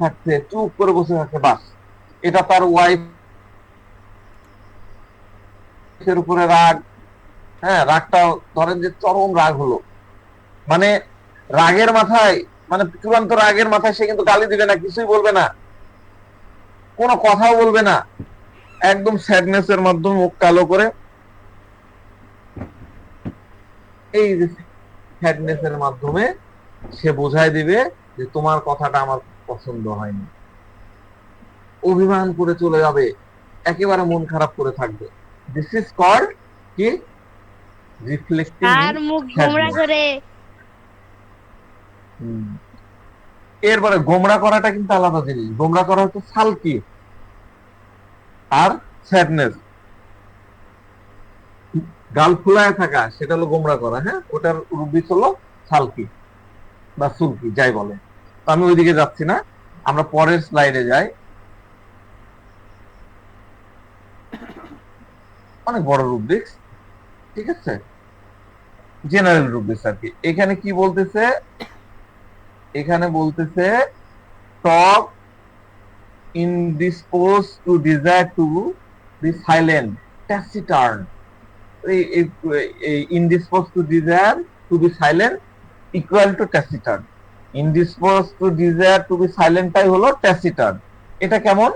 থাকছে, চুপ করে বসে থাকছে, বাস এটা তার ওয়াইফের উপরে রাগ। হ্যাঁ, রাগটা ধরেন যে চরম রাগ হলো, মানে রাগের মাথায়, মানে চূড়ান্ত রাগের মাথায় সে কিন্তু গালি দিবে না, কিছুই বলবে না, কোনো কথাও বলবে না, একদম স্যাডনেস এর মাধ্যমে মুখ কালো করে, এই যে স্যাডনেস এর মাধ্যমে সে বোঝায় দিবে যে তোমার কথাটা আমার পছন্দ হয়নি, অভিমান করে চলে যাবে, একেবারে মন খারাপ করে থাকবে। দিস ইজ কল্ড কি, রিফ্লেক্টিং ইন আর মুখ গোমড়া স্যাডনেস। করে। এরপরে গোমরা করাটা কিন্তু আলাদা জিনিস, গোমরা করা হচ্ছে সালকি আর স্যাডনেস, গাল ফুলায় থাকা সেটা হলো গোমরা করা, হ্যাঁ, ওটার রূপ হলো সালকি বা সুলকি যাই বলে। তো আমি ওইদিকে যাচ্ছি না, আমরা পরের স্লাইডে যাই। অনেক বড় রুব্রিক্স, ঠিক আছে, জেনারেল রুব্রিক্স আর কি। এখানে কি বলতেছে, এখানে বলতেছে talk indispose to desire to be silent, taciturn. Indispose to desire to be silent equal to taciturn. Indispose to desire to be সাইলেন্টটাই হলো ট্যাসিটার্ন। এটা কেমন?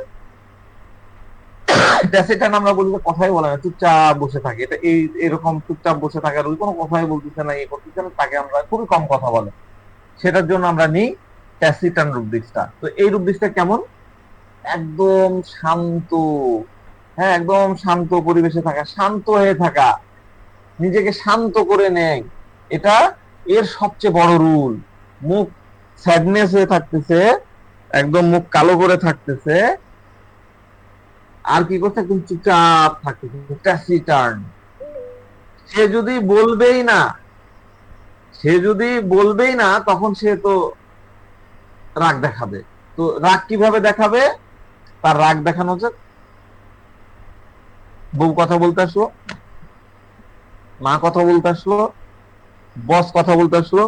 ট্যাসিটার্ন আমরা বলি যে কথাই বলে না, চুপচাপ বসে থাকে, এটা এই এরকম চুপচাপ বসে থাকার, ওই কোনো কথাই বলতেছে না, এই করতেছে না, তাকে আমরা খুবই কম কথা বলে, সেটার জন্য আমরা নিই ট্যাসিটার্ন রুব্রিক্সটা। তো এই রুব্রিক্সটা কেমন? একদম শান্ত, হ্যাঁ, একদম শান্ত পরিবেশে থাকা, শান্ত হয়ে থাকা, নিজেকে শান্ত করে নেয়, এটা এর সবচেয়ে বড় রুল। মুখ স্যাডনেস হয়ে থাকতেছে, একদম মুখ কালো করে থাকতেছে, আর কি করছে, একদম চুপচাপ থাকতেছে, ট্যাসিটার্ন। সে যদি বলবেই না, সে যদি বলবেই না, তখন সে তো রাগ দেখাবে। তো রাগ কিভাবে দেখাবে? তার রাগ দেখানো হচ্ছে, বউ কথা বলতে আসলো, মা কথা বলতে আসলো, বস কথা বলতে আসলো,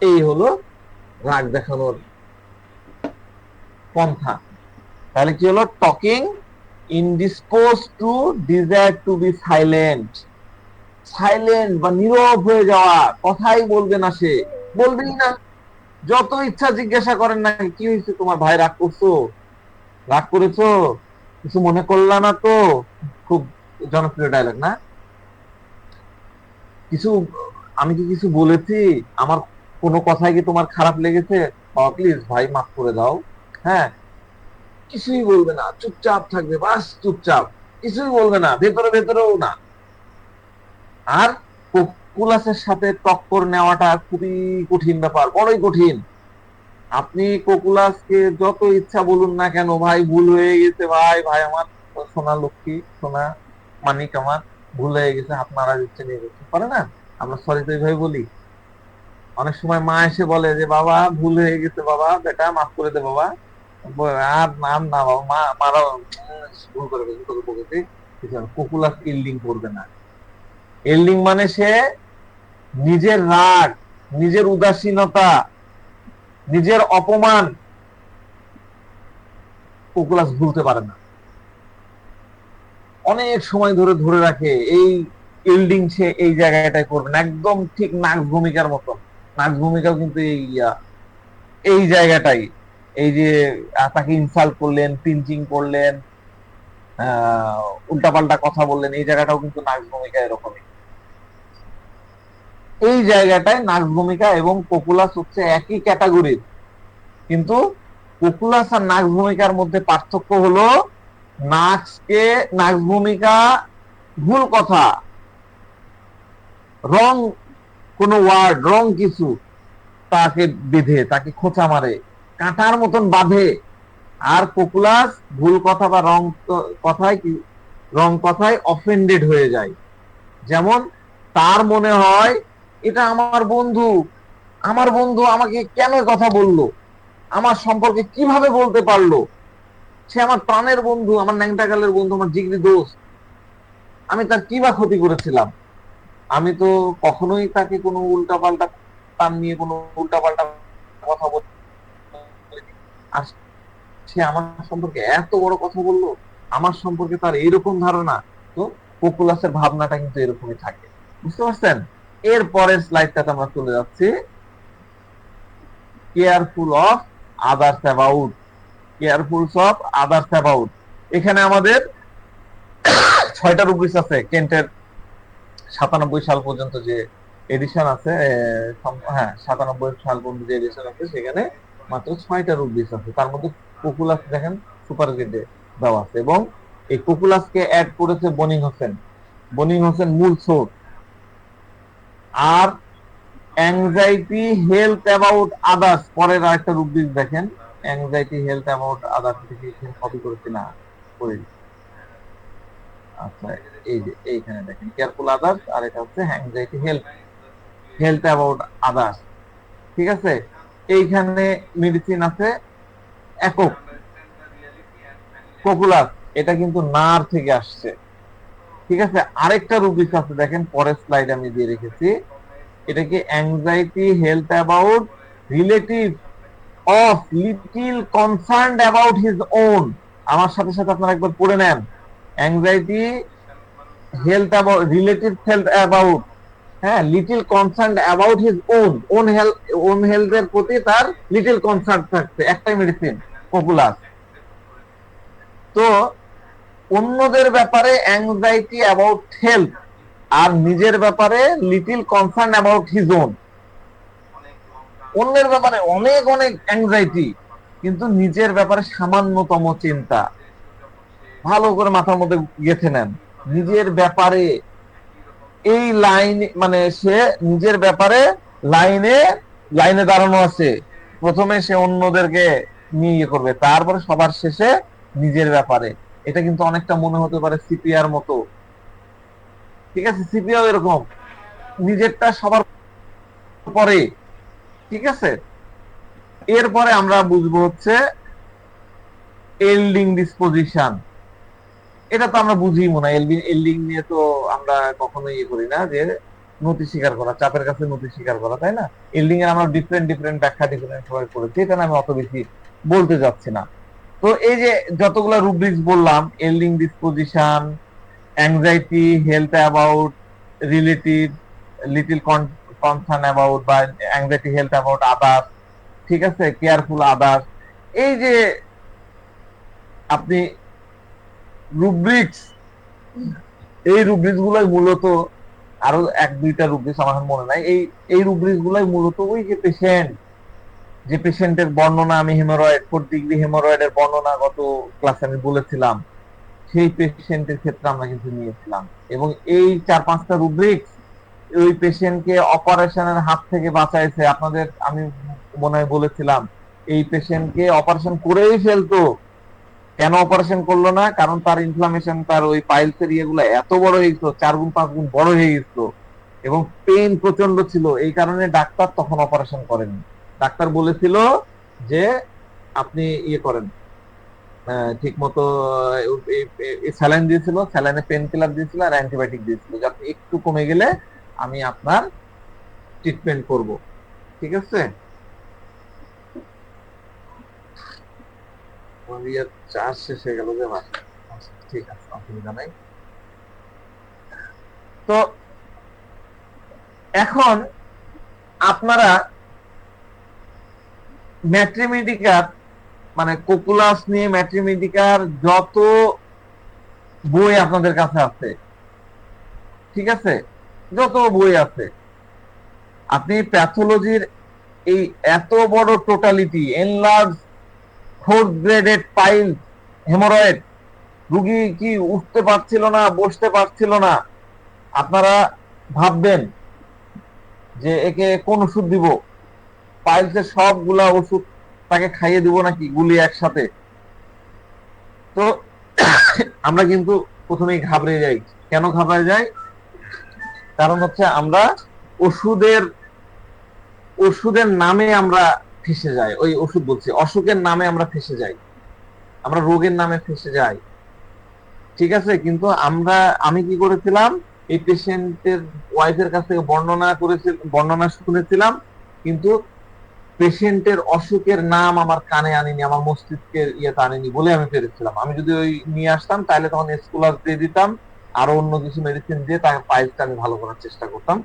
এই হলো রাগ দেখানোর পন্থা। তাহলে কি হলো? Talking indispose to desire to be silent, silent বা নীরব হয়ে যাওয়া, কথাই বলবে না, সে বলবেই না। যত ইচ্ছা জিজ্ঞাসা করেন না, কি হয়েছে তোমার ভাই, রাগ করছো, রাগ করেছো, কিছু মনে করলা না তো? খুব জনপ্রিয় ডায়লগ না? কিছু, আমি কি কিছু বলেছি, আমার কোনো কথায় কি তোমার খারাপ লেগেছে? প্লিজ ভাই মাফ করে দাও। হ্যাঁ, কিছুই বলবে না, চুপচাপ থাকবে, বাস চুপচাপ, কিছুই বলবে না, ভেতরে ভেতরেও না। আর কোকুলাসের সাথে টক্কর নেওয়াটা খুবই কঠিন ব্যাপার, বড়ই কঠিন। আপনি কোকুলাসকে যত ইচ্ছা বলুন না কেন, ভাই ভুল হয়ে গেছে, ভাই ভাই আমার সোনা লক্ষ্মী, সোনা মানিক আমার, ভুল হয়ে গেছে, হাত নাড়া দিচ্ছে, নিয়ে গেছে, পারে না? আমরা সরি তো এইভাবে বলি। অনেক সময় মা এসে বলে যে বাবা ভুল হয়ে গেছে, বাবা বেটা মাফ করে দে বাবা, আর নাম না বাবা, মা মারা ভুল করে ফেলছে, তোকে বকেছি। কোকুলাস ইল্ডিং করবে না। ইল্ডিং মানে সে নিজের রাগ, নিজের উদাসীনতা, নিজের অপমান কোকুলাস ভুলতে পারে না, অনেক সময় ধরে ধরে রাখে। এই ইল্ডিং সে এই জায়গাটায় করবে না, একদম ঠিক নাক ভূমিকার মতন। নাক ভূমিকাও কিন্তু এই জায়গাটাই, এই যে তাকে ইনসাল্ট করলেন, পিঞ্চিং করলেন, উল্টাপাল্টা কথা বললেন, এই জায়গাটাও কিন্তু নাক ভূমিকা এরকমই। এই জায়গাটায় নাক ভূমিকা এবং পপুলাস হচ্ছে একই ক্যাটাগরির, কিন্তু পপুলাস আর নাক ভূমিকার মধ্যে পার্থক্য হলো, নাক্সকে, নাক ভূমিকা ভুল কথা, রং কোনো ওয়ার্ড, রং কিছু তাকে বেঁধে, তাকে খোঁচা মারে, কাঁটার মতন বাঁধে। আর পপুলাস ভুল কথা বা রং কথায় কি, রং কথায় অফেন্ডেড হয়ে যায়। যেমন তার মনে হয় এটা আমার বন্ধু, আমার বন্ধু আমাকে কেন কথা বললো, আমার সম্পর্কে কিভাবে বলতে পারলো, সে আমার প্রাণের বন্ধু, আমার ন্যাংটাকালের বন্ধু, আমার জিগরি দোস্ত, আমি তার কি বা ক্ষতি করেছিলাম? আমি তো কখনোই তাকে কোনো উল্টাপাল্টা, তার নিয়ে কোনো উল্টাপাল্টা কথা বলি, আর সে আমার সম্পর্কে এত বড় কথা বললো, আমার সম্পর্কে তার এইরকম ধারণা। তো পপুলাসের ভাবনাটা কিন্তু এরকমই থাকে, বুঝতে পারছেন? এর পরের স্লাইডটাতে আমরা চলে যাচ্ছি, careful of others about. Careful of others about, এখানে আমাদের 6টা রুব্রিক্স আছে। কেন্টের 97 সাল পর্যন্ত যে এডিশন আছে, হ্যাঁ 97 সাল পর্যন্ত যে এডিশন আছে, সেখানে মাত্র 6টা রুব্রিক্স আছে। তার মধ্যে পপুলাস দেখেন সুপার গ্রেডে দেওয়া আছে, এবং এই পপুলাসকে অ্যাড করেছে বনিং হোসেন। বনিং হোসেন মূল সোর্স। আর অ্যাংজাইটি হেলথ অ্যাবাউট আদার্স, পরের আরেকটা রুব্রিক দেখেন, অ্যাংজাইটি হেলথ অ্যাবাউট আদার্স থেকে কপি করেছি না, করে আচ্ছা, এই যে এইখানে দেখেন কেয়ারফুল আদার্স, আর এটা হচ্ছে anxiety health health about others. ঠিক আছে, এইখানে মেডিসিন আছে একক। পপুলার এটা কিন্তু নার থেকে আসছে। ঠিক আছে, আরেকটা রুব্রিক আছে দেখেন, পরের স্লাইড আমি দিয়ে রেখেছি, এটা কি anxiety health about relative of little concerned about his own. আমার সাথে সাথে আপনারা একবার পড়ে নেন, anxiety health about relative health about, হ্যাঁ little concern about his own হেলথের প্রতি তার লিটিল কনসার্ন থাকছে। একটাই মেডিসিন পপুলার। তো অন্যদের ব্যাপারে অ্যাংজাইটি অ্যাবাউট হেলথ, আর নিজের ব্যাপারে little concern about his on. অন্যের ব্যাপারে অনেক অনেক অ্যাংজাইটি, কিন্তু নিজের ব্যাপারে সামান্যতম চিন্তা। ভালো করে মাথার মধ্যে গেঁথে নেন, নিজের ব্যাপারে এই লাইন, মানে সে নিজের ব্যাপারে লাইনে লাইনে দাঁড়ানো আছে। প্রথমে সে অন্যদেরকে নিয়ে ইয়ে করবে, তারপরে সবার শেষে নিজের ব্যাপারে। এটা কিন্তু অনেকটা মনে হতে পারে সিপিআর মতো। ঠিক আছে, সিপিআর এরকম, নিজেরটা সবার পরে। ঠিক আছে, এরপরে আমরা বুঝবো হচ্ছে এল্ডিং ডিসপোজিশন। এটা তো আমরা বুঝি মনে হয়, এল্ডিং নিয়ে তো আমরা কখনো ইয়ে করি না, যে নতি স্বীকার করা, চাপের কাছে নতি স্বীকার করা, তাই না? এল্ডিং এর আমরা ডিফারেন্ট ডিফারেন্ট ব্যাখ্যা ডিফারেন্ট ভাবে করেছি, এটা আমি অত বেশি বলতে যাচ্ছি না। তো এই যে যতগুলো রুব্রিক্স বললাম, yielding disposition, anxiety health about relative little concern about, বা অ্যাংজাইটি হেলথ অ্যাবাউট আদার্স, ঠিক আছে, কেয়ারফুল আদার্স, এই যে আপনি রুব্রিক্স, এই রুব্রিক্স গুলাই মূলত, আরো এক দুইটা রুব্রিক্স আমার মনে নাই, এই রুব্রিক্স গুলাই মূলত ওই যে পেশেন্টের বর্ণনা, আমি হেমোরয়েড 4 ডিগ্রি হেমোরয়েডের বর্ণনা গত ক্লাসে আমি বলেছিলাম, সেই পেশেন্টের ক্ষেত্রে আমরা কিন্তু নিয়েছিলাম। এবং এই 4-5টা রুব্রিক্স ওই পেশেন্টকে অপারেশনের হাত থেকে বাঁচাইছে। আপনাদের আমি মনে হয় বলেছিলাম, এই পেশেন্টকে অপারেশন করেই ফেলতো। কেন অপারেশন করলো না? কারণ তার ইনফ্লামেশন, তার ওই পাইলসের ইয়েগুলো এত বড় হয়ে গেছিল, 4 গুণ 5 গুণ বড় হয়ে গেছিল, এবং পেইন প্রচন্ড ছিল। এই কারণে ডাক্তার তখন অপারেশন করেনি। ডাক্তার বলেছিল যে আপনি ইয়ে করেন, ঠিক মতো স্যালাইন দিয়েছিল, স্যালাইনে পেন কিলার দিয়েছিল, আর অ্যান্টিবায়োটিক দিয়েছিল, যাতে একটু কমে গেলে আমি আপনার ট্রিটমেন্ট করব। ঠিক আছে, চার্জ শেষ হয়ে গেল যে আমার। ঠিক আছে, অসুবিধা নাই। তো এখন আপনারা ম্যাট্রিমেডিকার, মানে কোকুলাস নিয়ে ম্যাট্রিমেডিকার যত বই আপনাদের কাছে আছে, ঠিক আছে, যত বই আছে, আপনি প্যাথোলজির এই এত বড় totality, enlarge 4th graded pile haemorrhoid, রুগী কি উঠতে পারছিল না, বসতে পারছিল না, আপনারা ভাববেন যে একে কোন ওষুধ দিব? পাইলসের সবগুলা ওষুধ তাকে খাইয়ে দিব নাকি গুলিয়ে একসাথে? তো আমরা কিন্তু প্রথমেই ঘাবড়ে যাই। কেন ঘাবড়ে যাই? কারণ হচ্ছে আমরা ওষুধের নামে আমরা ফেসে যাই। ওই ওষুধ বলছি, অসুখের নামে আমরা ফেসে যাই, আমরা রোগের নামে ফেসে যাই। ঠিক আছে, কিন্তু আমি কি করেছিলাম, এই পেশেন্টের ওয়াইফের কাছ থেকে বর্ণনা শুনেছিলাম, কিন্তু পেশেন্টের অসুখের নাম আমার কানে আনিনি, আমার মস্তিষ্কের ইয়েতে আনিনি বলে আমি পেরেছিলাম। আমি যদি ওই নিয়ে আসতাম তাহলে তখন স্কুলার দিয়ে দিতাম, আরো অন্য কিছু মেডিসিন দিয়ে তার পাইলসটা আমি ভালো করার চেষ্টা করতাম।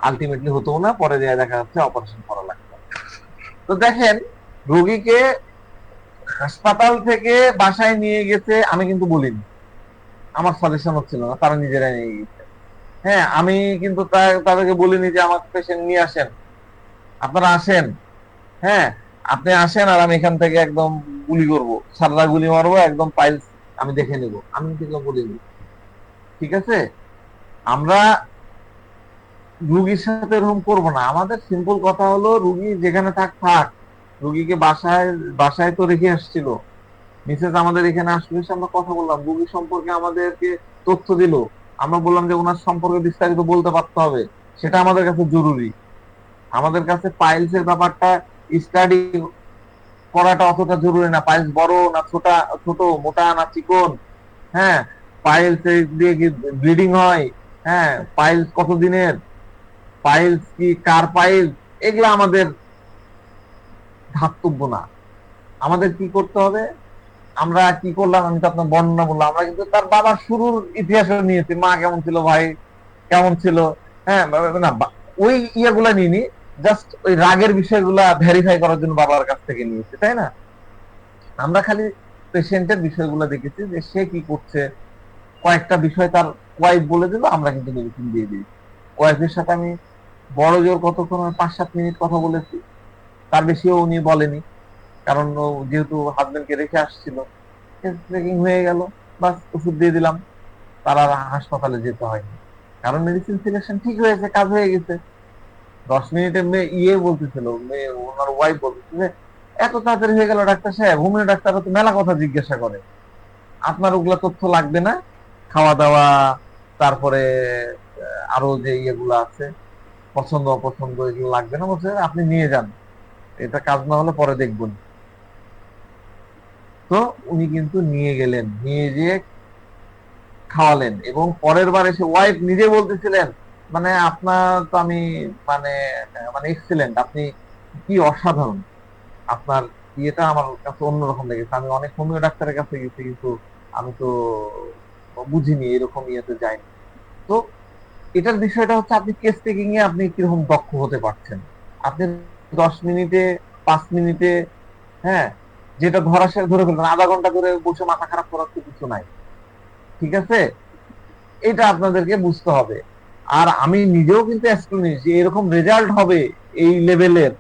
আলটিমেটলি হতো না, পরে দিয়ে দেখা যাচ্ছে অপারেশন করা লাগতো। তো দেখেন, রোগীকে হাসপাতাল থেকে বাসায় নিয়ে গেছে আমি কিন্তু বলিনি, আমার সাজেশন হচ্ছিল না, তারা নিজেরাই নিয়ে গেছে। হ্যাঁ, আমি কিন্তু তাদেরকে বলিনি যে আমার পেশেন্ট নিয়ে আসেন, আপনারা আসেন, হ্যাঁ আপনি আসেন আর আমি এখান থেকে একদম গুলি করবো, সাররা গুলি মারবো, একদম পাইলস আমি দেখে নেব, আমি কিন্তু বলিনি। ঠিক আছে, আমরা রুগীর সাথে এরকম করবো না। আমাদের সিম্পল কথা হলো, রুগী যেখানে থাক থাক, রুগীকে বাসায় বাসায় তো রেখে আসছিল, মিসেস আমাদের এখানে আসলে এসে আমরা কথা বললাম, রুগী সম্পর্কে আমাদেরকে তথ্য দিল, আমরা বললাম যে ওনার সম্পর্কে বিস্তারিত বলতে পারতে হবে, সেটা আমাদের কাছে জরুরি। আমাদের কাছে পাইলসের ব্যাপারটা স্টাডি করাটা অতটা জরুরি না, পাইলস বড় না ছোট, ছোট মোটা না চিকন, হ্যাঁ পাইলস দিয়ে কি ব্লিডিং হয়, হ্যাঁ পাইলস কতদিনের, পাইলস কি কার পাইলস, এগুলা আমাদের ধাতব্য না। আমাদের কি করতে হবে, আমরা কি করলাম, আমি তো আপনার বর্ণনা বললাম, আমরা কিন্তু তার বাবার শুরুর ইতিহাস নিয়েছি, মা কেমন ছিল, ভাই কেমন ছিল, হ্যাঁ না ওই ইয়েগুলা নিইনি, জাস্ট ওই রাগের বিষয়গুলা ভেরিফাই করার জন্য বাবার কাছ থেকে নিয়েছি, তাই না? আমরা খালি পেশেন্টের বিষয়গুলো দেখেছি যে সে কি করছে, কয়েকটা বিষয় তার ওয়াইফ বলে দিল, আমরা কিন্তু মেডিসিন দিয়ে দিই। ওয়াইফের সাথে আমি বড় জোর কতক্ষণ, 5-7 মিনিট কথা বলেছি, তার বেশিও উনি বলেনি, কারণ ও যেহেতু হাজবেন্ডকে রেখে আসছিল, চেকিং হয়ে গেল, বাস ওষুধ দিয়ে দিলাম, তার আর হাসপাতালে যেতে হয়নি, কারণ মেডিসিন সিলেকশন ঠিক হয়েছে, কাজ হয়ে গেছে। 10 মিনিটে মেয়ে বলতেছিল, মেয়ে ওনার ওয়াইফ বলতেছিল যে এত তাড়াতাড়ি হয়ে গেল ডাক্তার সাহেব, হোমিও ডাক্তাররা তো মেলা কথা জিজ্ঞাসা করে, আপনার ওগুলা তথ্য লাগবে না, খাওয়া দাওয়া, তারপরে আরো যে ইয়েগুলো আছে, পছন্দ অপছন্দ, এগুলো লাগবে না, বলছে আপনি নিয়ে যান, এটা কাজ না হলে পরে দেখবেন। তো উনি কিন্তু নিয়ে গেলেন, নিয়ে যেয়ে খাওয়ালেন, এবং পরের বার এসে ওয়াইফ নিজে বলতেছিলেন, মানে আপনার তো আমি মানে মানে এক্সিলেন্ট, আপনি কি অসাধারণ, আপনার ইয়েটা আমার কাছে অন্যরকম লেগেছে, আমি অনেক হোমিও ডাক্তারের কাছে গেছি কিন্তু আমি তো বুঝিনি, এরকম ইয়েতে যাইনি। তো এটার বিষয়টা হচ্ছে, আপনি কেস টেকিং এ আপনি কিরকম দক্ষ হতে পারছেন। আপনি 10 মিনিটে, 5 মিনিটে, হ্যাঁ যেটা ধরা সে ধরে ফেলবেন, আধা ঘন্টা ধরে বসে মাথা খারাপ করার তো কিছু নাই। ঠিক আছে, এটা আপনাদেরকে বুঝতে হবে। আর আমি নিজেও কিন্তু অ্যাস্ট্রোনিস্ট যে এরকম রেজাল্ট হবে এই লেভেলের,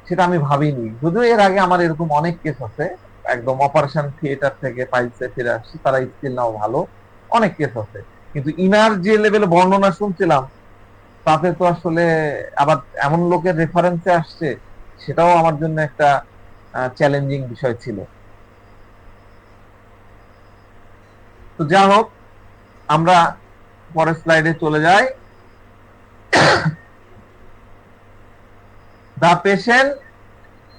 সেটা আমি ভাবিনি। যদিও এর আগে আমার এরকম অনেক কেস আছে, একদম অপারেশন থিয়েটার থেকে পাইলসে ফিরে আসছে, তারা স্টিল নাও ভালো, অনেক কেস আছে। কিন্তু ইনার যে লেভেলে বর্ণনা শুনছিলাম, তাতে তো আসলে আবার এমন লোকের রেফারেন্সে আসছে, সেটাও আমার জন্য একটা চ্যালেঞ্জিং বিষয় ছিল। তো যা হোক, আমরা পরের স্লাইডে চলে যাই। The patient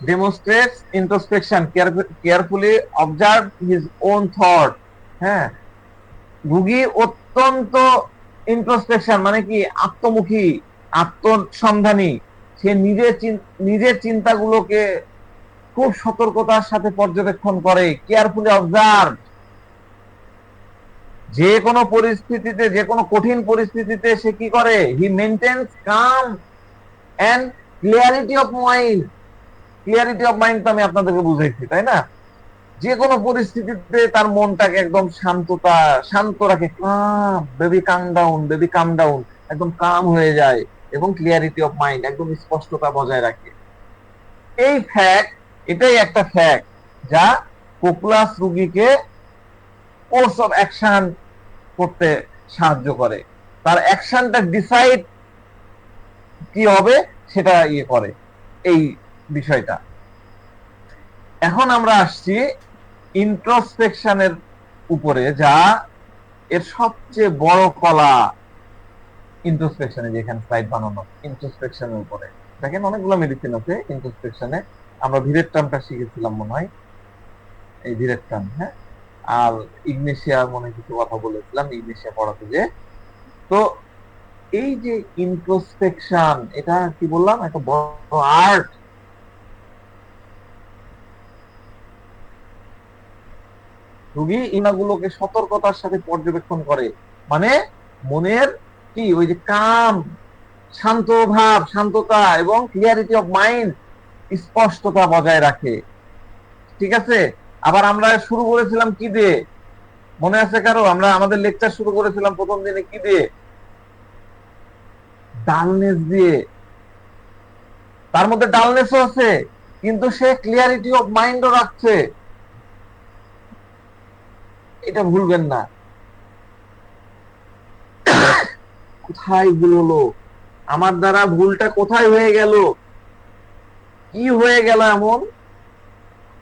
demonstrates introspection, carefully observe his own thought. হ্যাঁ, রুগী অত্যন্ত ইন্ট্রোস্পেকশন মানে কি, আত্মমুখী, আত্মসন্ধানী, সে নিজের চিন্তাগুলোকে খুব সতর্কতার সাথে পর্যবেক্ষণ করে, কেয়ারফুলি অবজার্ভ। যে কোনো পরিস্থিতিতে, যে কোনো কঠিন পরিস্থিতিতে সে কি করে, he maintains calm and clarity of mind. Clarity of mind তো আমি আপনাদেরকে বুঝাইছি, তাই না? যে কোনো পরিস্থিতিতে তার মনটাকে একদম শান্ত রাখে, কাম বেবি কাম ডাউন, বেবি কাম ডাউন, একদম কাম হয়ে যায়, এবং ক্লিয়ারিটি অফ মাইন্ড, একদম স্পষ্টতা বজায় রাখে। এই ফ্যাক্ট, এটাই একটা ফ্যাক্ট যা পোপলাস রোগীকে কোর্স অফ অ্যাকশন করতে সাহায্য করে, তার অ্যাকশনটা ডিসাইড কি হবে সেটা ইয়ে করে, এই বিষয়টা। এখন আমরা আসছি ইন্ট্রোস্পেকশনের উপরে, যা এর সবচেয়ে বড় কলা। ইন্ট্রোস্পেকশনে যেখানে স্লাইড বানানো, ইন্ট্রোস্পেকশনের উপরে দেখেন অনেকগুলো মেডিসিন আছে ইন্ট্রোস্পেকশনে, আমরা ভিরেট্রামটা শিখেছিলাম মনে হয়, এই ভিরেট্রাম, হ্যাঁ, আর ইগনেশিয়া মনে কিছু কথা বলেছিলাম ইগনেশিয়া পড়াতে যে। তো এই যে ইন্ট্রোস্পেকশন, এটা কি বললাম, একটা বড় আর্ট, রোগী ইনাগুলোকে সতর্কতার সাথে পর্যবেক্ষণ করে, মানে মনের কি ওই যে কাম, শান্ত ভাব, শান্ততা এবং ক্লিয়ারিটি অফ মাইন্ড, স্পষ্টতা বজায় রাখে। ঠিক আছে। আবার আমরা শুরু করেছিলাম কি দিয়ে, মনে আছে কারো? আমরা আমাদের লেকচার শুরু করেছিলাম প্রথম দিনে কি দিয়ে? ডালনেস দিয়ে। তার মধ্যে ডালনেসও আছে, কিন্তু সে ক্লিয়ারিটি অফ মাইন্ডও রাখছে, এটা ভুলবেন না। কোথায় ভুল হলো আমার দ্বারা? ভুলটা কোথায় হয়ে গেল? কি হয়ে গেল এমন?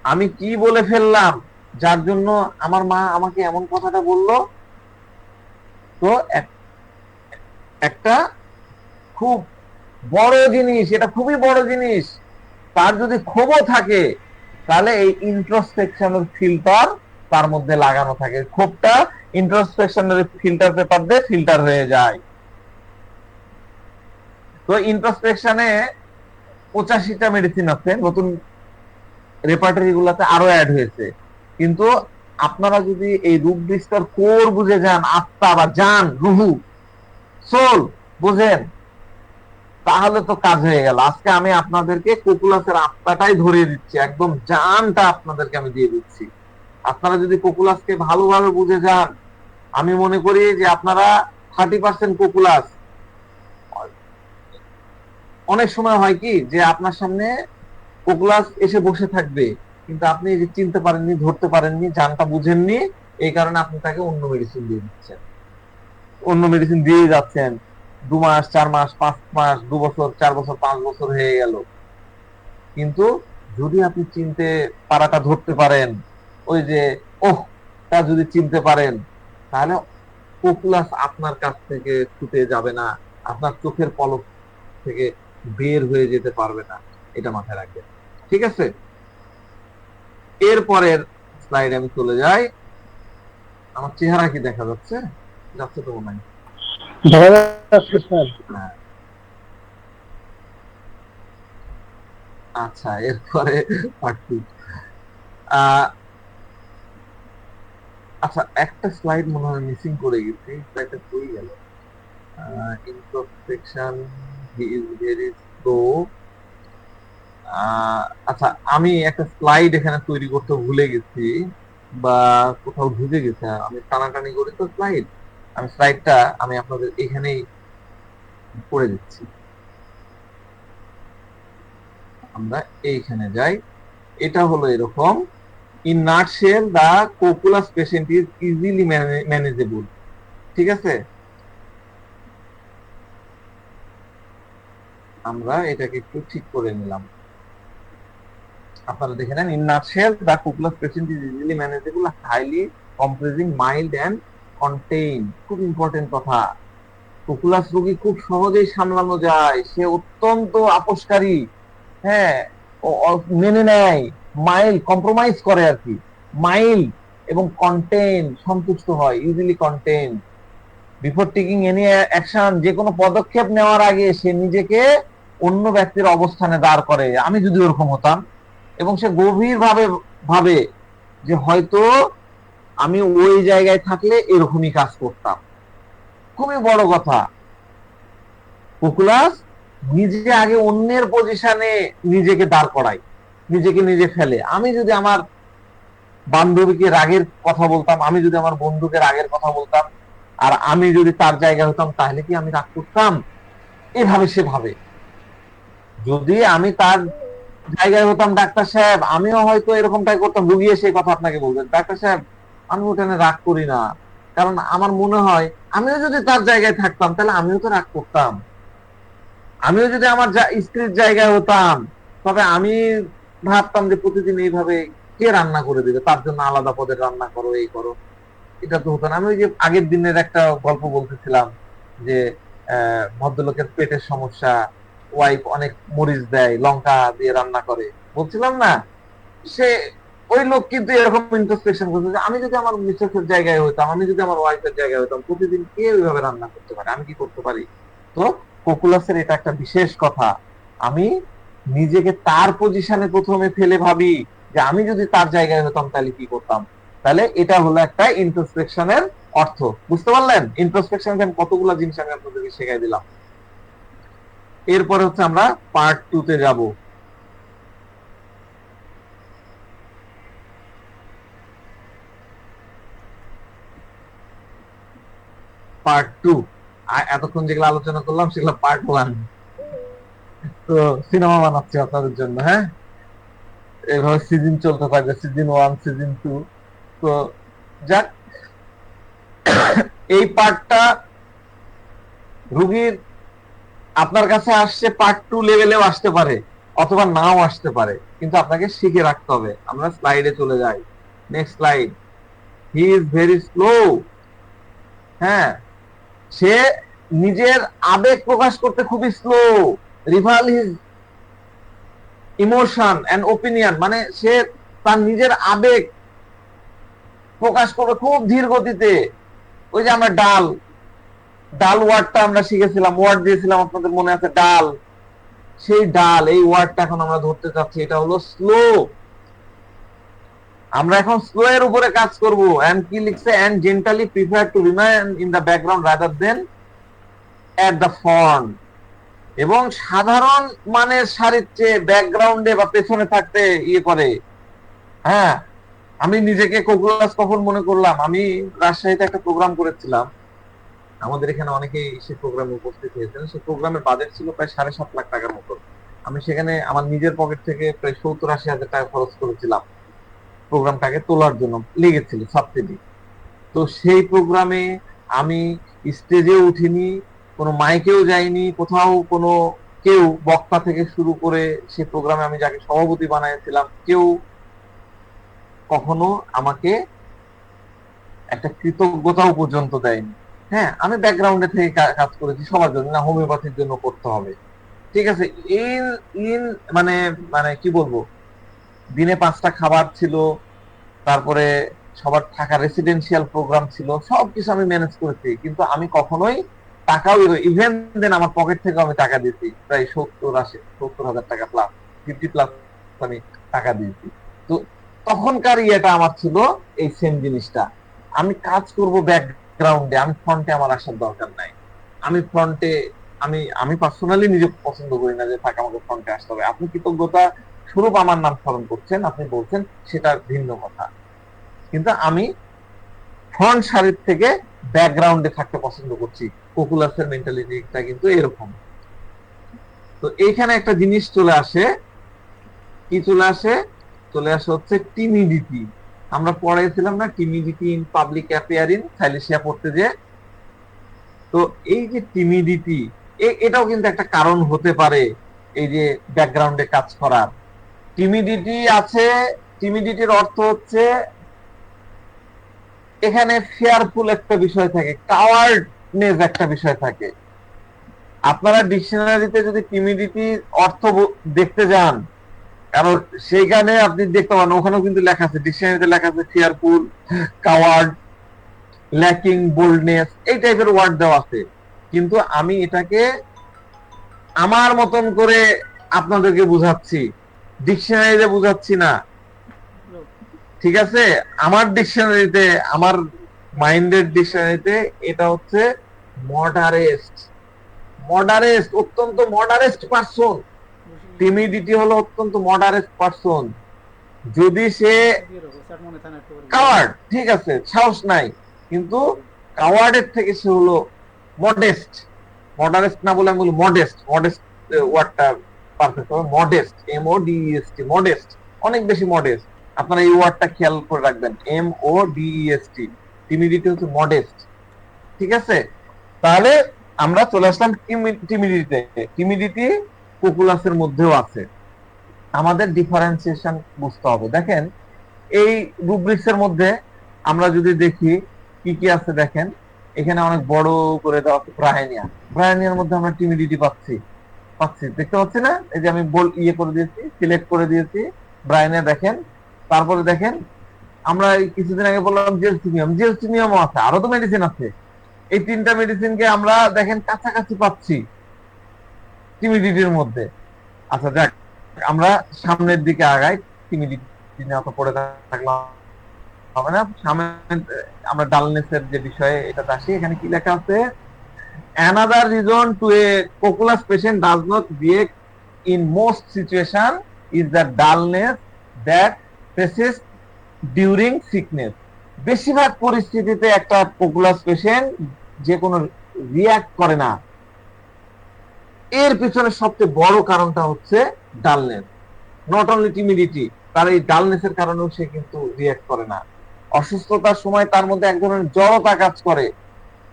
আমি কি বলে ফেললাম যার জন্য আমার মা আমাকে এমন কথাটা বললো? তো একটা খুব বড় জিনিস, এটা খুবই বড় জিনিস, তার যদি ক্ষোভও থাকে তাহলে এই ইন্ট্রোস্পেকশনের ফিল্টার তার মধ্যে লাগানো থাকে, ক্ষোভটা ইন্ট্রোস্পেকশনের ফিল্টার পেপার দিয়ে ফিল্টার হয়ে যায়। তো ইন্ট্রোস্পেকশনে 85টা মেডিসিন আছে, নতুন রেপার্টরি গুলাতে আরো অ্যাড হয়েছে। কিন্তু আপনারা যদি এই রূপ বিস্তার কোর বুঝে যান, আত্মা বা জান, রুহু, সোল বুঝেন, তাহলে তো কাজ হয়ে গেল। আজকে আমি আপনাদেরকে কোকুলাসের আত্মাটাই ধরিয়ে দিচ্ছি, একদম জানটা আপনাদেরকে আমি দিয়ে দিচ্ছি। আপনারা যদি কোকুলাসকে ভালোভাবে বুঝে যান, আমি মনে করি যে আপনারা 30% কোকুলাস। অনেক সময় হয় কি যে আপনার সামনে কোকুলাস এসে বসে থাকবে, কিন্তু আপনি যে চিনতে পারেননি, ধরতে পারেননি, জানটা বুঝেননি, এই কারণে আপনি তাকে অন্য মেডিসিন দিয়ে দিচ্ছেন, অন্য মেডিসিন দিয়ে যাচ্ছেন। 2 মাস, 4 মাস, 5 মাস, 2 বছর, 4 বছর, 5 বছর হয়ে গেল। কিন্তু যদি আপনি চিনতে পারাটা ধরতে পারেন, ওই যে ওহ তা যদি চিনতে পারেন, তাহলে কোকুলাস আপনার কাছ থেকে ছুটে যাবে না, আপনার চোখের পলক থেকে বের হয়ে যেতে পারবে না, এটা মাথায় রাখবেন। ঠিক আছে। এরপরের স্লাইডে আমি চলে যাই। আমার চেহারা কি দেখা যাচ্ছে? যাচ্ছে তো মনে হয়। হ্যাঁ। আচ্ছা, এরপরে আচ্ছা, একটা স্লাইড মনে হয় মিসিং করে গেছি, স্লাইডটা কই গেল? Introspection is very slow. আচ্ছা, আমি একটা স্লাইড এখানে তৈরি করতে ভুলে গেছি, বা কোথাও ঢুকে গেছে, আমি টানাটানি করি তো স্লাইড, আমি স্লাইডটা আমি আপনাদের এখানেই করে দিচ্ছি। আমরা এইখানে যাই। এটা হলো এরকম, in nutshell the কোকুলাস patient is easily manageable. ঠিক আছে। আমরা এটাকে একটু ঠিক করে নিলাম। আপনারা দেখে নেন, in nutshell the কোকুলাস patient is easily manageable, highly compressing, mild and contain. খুব ইম্পর্টেন্ট কথা। কোকুলাস রোগী খুব সহজেই সামলানো যায়, সে অত্যন্ত আপোষকারী, হ্যাঁ, মেনে নেয়, মাইল্ড, কম্প্রোমাইজ করে আর কি, মাইল্ড এবং কন্টেইন, সন্তুষ্ট হয়, easily contain. Before taking any action, যে কোনো পদক্ষেপ নেওয়ার আগে সে নিজেকে অন্য ব্যক্তির অবস্থানে দাঁড় করে, আমি যদি ওরকম হতাম, এবং সে গভীর ভাবে ভাবে যে হয়তো আমি ওই জায়গায় থাকলে এরকমই কাজ করতাম। খুবই বড় কথা। কোকুলাস নিজে আগে অন্যের পজিশনে নিজেকে দাঁড় করায়, নিজেকে নিজে ফেলে। আমি যদি আমার বান্ধবীকে রাগের কথা বলতাম, আমি যদি আমার বন্ধুকে রাগের কথা বলতাম, আর আমি যদি তার জায়গায় হতাম, তাহলে কি আমি রাগ করতাম? এভাবে সে ভাবে। যদি আমি তার জায়গায় হতাম, ডাক্তার সাহেব, আমিও হয়তো এরকমটাই করতাম। রুগী এসে কথা আপনাকে বলবেন, ডাক্তার সাহেব আমি ওখানে রাগ করি না, কারণ আমার মনে হয় আমিও যদি তার জায়গায় থাকতাম তাহলে আমিও তো রাগ করতাম। আমিও যদি আমার স্ত্রীর জায়গায় হতাম, তবে আমি ভাবতাম যে প্রতিদিন এইভাবে কে রান্না করে দিবে, তার জন্য আলাদা পদের রান্না করো, এই করো। এটা তো হতো না। আমি ওই যে আগের দিনের একটা গল্প বলতেছিলাম যে ভদ্রলোকের পেটের সমস্যা, ওয়াইফ অনেক মরিচ দেয়, লঙ্কা দিয়ে রান্না করে, বলছিলাম না? সে ওই লোক কিন্তু এরকম ইন্ট্রোস্পেকশন করছে যে আমি যদি আমার মিসেসের জায়গায় হইতাম, আমি যদি আমার ওয়াইফের জায়গায় হইতাম, প্রতিদিন কে ওইভাবে রান্না করতে পারে, আমি কি করতে পারি? তো কোকুলাসের এটা একটা বিশেষ কথা। আমি নিজেকে তার পজিশনে প্রথমে ফেলে ভাবি যে আমি যদি তার জায়গায় হতাম তাহলে কি করতাম। তাহলে এটা হলো একটা ইন্ট্রোস্পেকশনের অর্থ। বুঝতে পারলেন? ইন্ট্রোস্পেকশন আমি কতগুলো জিনিস আমি আপনাদেরকে শেখাই দিলাম। এরপরে হচ্ছে আমরা পার্ট 2 তে যাব। পার্ট 2, এতক্ষণ যেগুলো আলোচনা করলাম সেগুলো পার্ট 1। তো সিনেমা বানাচ্ছি আপনাদের জন্য, হ্যাঁ, এভাবে সিজন চলতে থাকবে, সিজন 1, সিজন 2। তো যাক, এই পার্টটা রুগীর আপনার কাছে আসছে পার্ট 2 লেভেলেও আসতে পারে অথবা নাও আসতে পারে, কিন্তু আপনাকে শিখে রাখতে হবে। আমরা স্লাইডে চলে যাই, next slide. He is very slow. হ্যাঁ, সে নিজের আবেগ প্রকাশ করতে খুবই slow. Reveal his emotion and opinion, মানে সে তার নিজের আবেগ প্রকাশ করবে খুব ধীর গতিতে। ওই যে আমরা ডাল ডাল ওয়ার্ডটা আমরা শিখেছিলাম, ওয়ার্ড দিয়েছিলাম আপনাদের মনে আছে, ডাল। সেই ডাল এই ওয়ার্ডটা এখন আমরা ধরতে চাচ্ছি, এটা হলো স্লো। আমরা এখন স্লো এর উপরে কাজ করব। এন্ড কি লিখছে? And gently prefer to remain in the background rather than at the front. এবং সাধারণ মানের সারির চেয়ে ব্যাকগ্রাউন্ডে বা পেছনে থাকতে ইয়ে করে। হ্যাঁ, আমি নিজেকে কোকুলাস কখন মনে করলাম, আমি রাজশাহীতে একটা প্রোগ্রাম করেছিলাম। আমাদের এখানে অনেকেই সেই প্রোগ্রামে উপস্থিত হয়েছেন। সেই প্রোগ্রামের বাজেট ছিল প্রায় 7.5 লাখ টাকার মতো। আমি সেখানে আমার নিজের পকেট থেকে প্রায় 70-80 হাজার টাকা খরচ করেছিলাম প্রোগ্রামটাকে তোলার জন্য, লেগেছিল সাবসিডি। তো সেই প্রোগ্রামে আমি স্টেজেও উঠিনি, কোনো মাইকেও যাইনি, কোথাও কোনো কেউ বক্তা থেকে শুরু করে সেই প্রোগ্রামে আমি যাকে সভাপতি বানিয়েছিলাম কেউ কখনো আমাকে একটা কৃতজ্ঞতাও পর্যন্ত দেয়নি। হ্যাঁ, আমি ব্যাকগ্রাউন্ডে থেকে কাজ করেছি সবার জন্য, না হোমিওপ্যাথির জন্য করতে হবে। ঠিক আছে, ইন ইন মানে মানে কি বলবো, দিনে 5টা খাবার ছিল, তারপরে সবার থাকা রেসিডেন্সিয়াল প্রোগ্রাম ছিল, সবকিছু আমি ম্যানেজ করেছি। কিন্তু আমি কখনোই টাকাও, ইভেন দেন আমার পকেট থেকে আমি টাকা দিয়েছি প্রায় 70-80 টাকা প্লাস, 50 প্লাস আমি টাকা দিয়েছি। তো তখনকার ইয়েটা আমার ছিল এই সেম জিনিসটা, আমি কাজ করব ব্যাকগ্রাউন্ডে, আমি ফ্রন্টে আমার আসার দরকার নাই। আমি ফ্রন্টে, আমি পার্সোনালি নিজে পছন্দ করি না যে থাক আমাকে ফ্রন্টে আসতে হবে। আপনি কৃতজ্ঞতা স্বরূপ আমার নাম স্মরণ করছেন, আপনি বলছেন, সেটা ভিন্ন কথা। কিন্তু আমি ফ্রন্ট সারির থেকে ব্যাকগ্রাউন্ডে থাকতে পছন্দ করছি। কোকুলাসের মেন্টালিটিটা কিন্তু এরকম। তো এইখানে একটা জিনিস চলে আসে, কি চলে আসে? চলে আসে হচ্ছে টিমিডিটি। আমরা পড়াইছিলাম না, টিমিডিটি ইন পাবলিক অ্যাপিয়ারিং, সাইলেশিয়া পড়তে যে। তো এই যে টিমিডিটি, এটাও কিন্তু একটা কারণ হতে পারে এই যে ব্যাকগ্রাউন্ডে কাজ করার। টিমিডিটি আছে, টিমিডিটির অর্থ হচ্ছে এখানে ফেয়ারফুল একটা বিষয় থাকে, কাওয়ার্ডনেস একটা বিষয় থাকে। আপনারা ডিকশনারিতে যদি টিমিডিটি অর্থ দেখতে যান, কারণ সেইখানে আপনি দেখতে পান ওখানেও কিন্তু লেখা আছে, ডিকশনারিতে লেখা আছে ফিয়ারফুল, কাওয়ার্ড, ল্যাকিং বোল্ডনেস, এই টাইপের ওয়ার্ড দেওয়া আছে। কিন্তু আমি এটাকে আমার মতন করে আপনাদেরকে বুঝাচ্ছি, ডিকশনারিতে বুঝাচ্ছি না। ঠিক আছে, আমার ডিকশনারিতে, আমার মাইন্ডের ডিকশনারিতে এটা হচ্ছে মডারেস্ট। মডারেস্ট, অত্যন্ত মডারেস্ট পারসন। টিমিডিটি হলো অত্যন্ত মডারেস্ট পারসন। যদি সে কাওয়ার্ড, ঠিক আছে, সাহস নাই, কিন্তু কাওয়ার্ডের থেকে সে হলো মডেস্ট। মডারেস্ট না বলে আমি বলি মডেস্ট। মডেস্ট ওয়ার্ডটা পারফেক্ট হবে, মডেস্ট, MODEST, মডেস্ট, অনেক বেশি মডেস্ট। আপনারা এই ওয়ার্ডটা খেয়াল করে রাখবেন, MODEST। টিমিডিটি হচ্ছে মডেস্ট। ঠিক আছে, তাহলে আমরা চলে আসলাম টিমিডিটিতে। টিমিডিটি পপুলাসের মধ্যেও আছে, আমাদের ডিফারেন্সিয়েশন বুঝতে হবে। দেখেন এই রুব্রিক্স এর মধ্যে আমরা যদি দেখি কি কি আছে, দেখেন এখানে অনেক বড় করে দেওয়া আছে ব্রায়ানিয়া। ব্রায়ানিয়ার মধ্যে আমরা টিমিডিটি পাচ্ছি, দেখতে পাচ্ছি না? এই যে আমি ইয়ে করে দিয়েছি, সিলেক্ট করে দিয়েছি ব্রায়ানিয়া, দেখেন। তারপরে দেখেন আমরা কিছুদিন আগে বললাম জেলসিমিয়াম, জেলসিমিয়ামও আছে, আরো তো মেডিসিন আছে। এই 3টা মেডিসিনকে আমরা দেখেন কাছাকাছি পাচ্ছি টিমিডিটির মধ্যে। আচ্ছা যাক, আমরা সামনের দিকে আগাই, টিমিডিটি নিয়ে অত পড়ে থাকলাম হবে না সামনে। আমরা ডালনেসের যে বিষয়ে এটাতে আসি, এখানে কি লেখা আছে? another reason to a coculus patient does not react in most situation is the dullness that persists during sickness. বেশিরভাগ পরিস্থিতিতে একটা কোকুলাস পেশেন্ট যে কোনো রিয়াক্ট করে না, এর পিছনে সবচেয়ে বড় কারণটা হচ্ছে ডালনেস। নট অনলি টিমিডিটি, তার এই ডালনেসের কারণেও সে কিন্তু রিয়াক্ট করে না। অসুস্থতার সময় তার মধ্যে এক ধরনের জড়তা কাজ করে,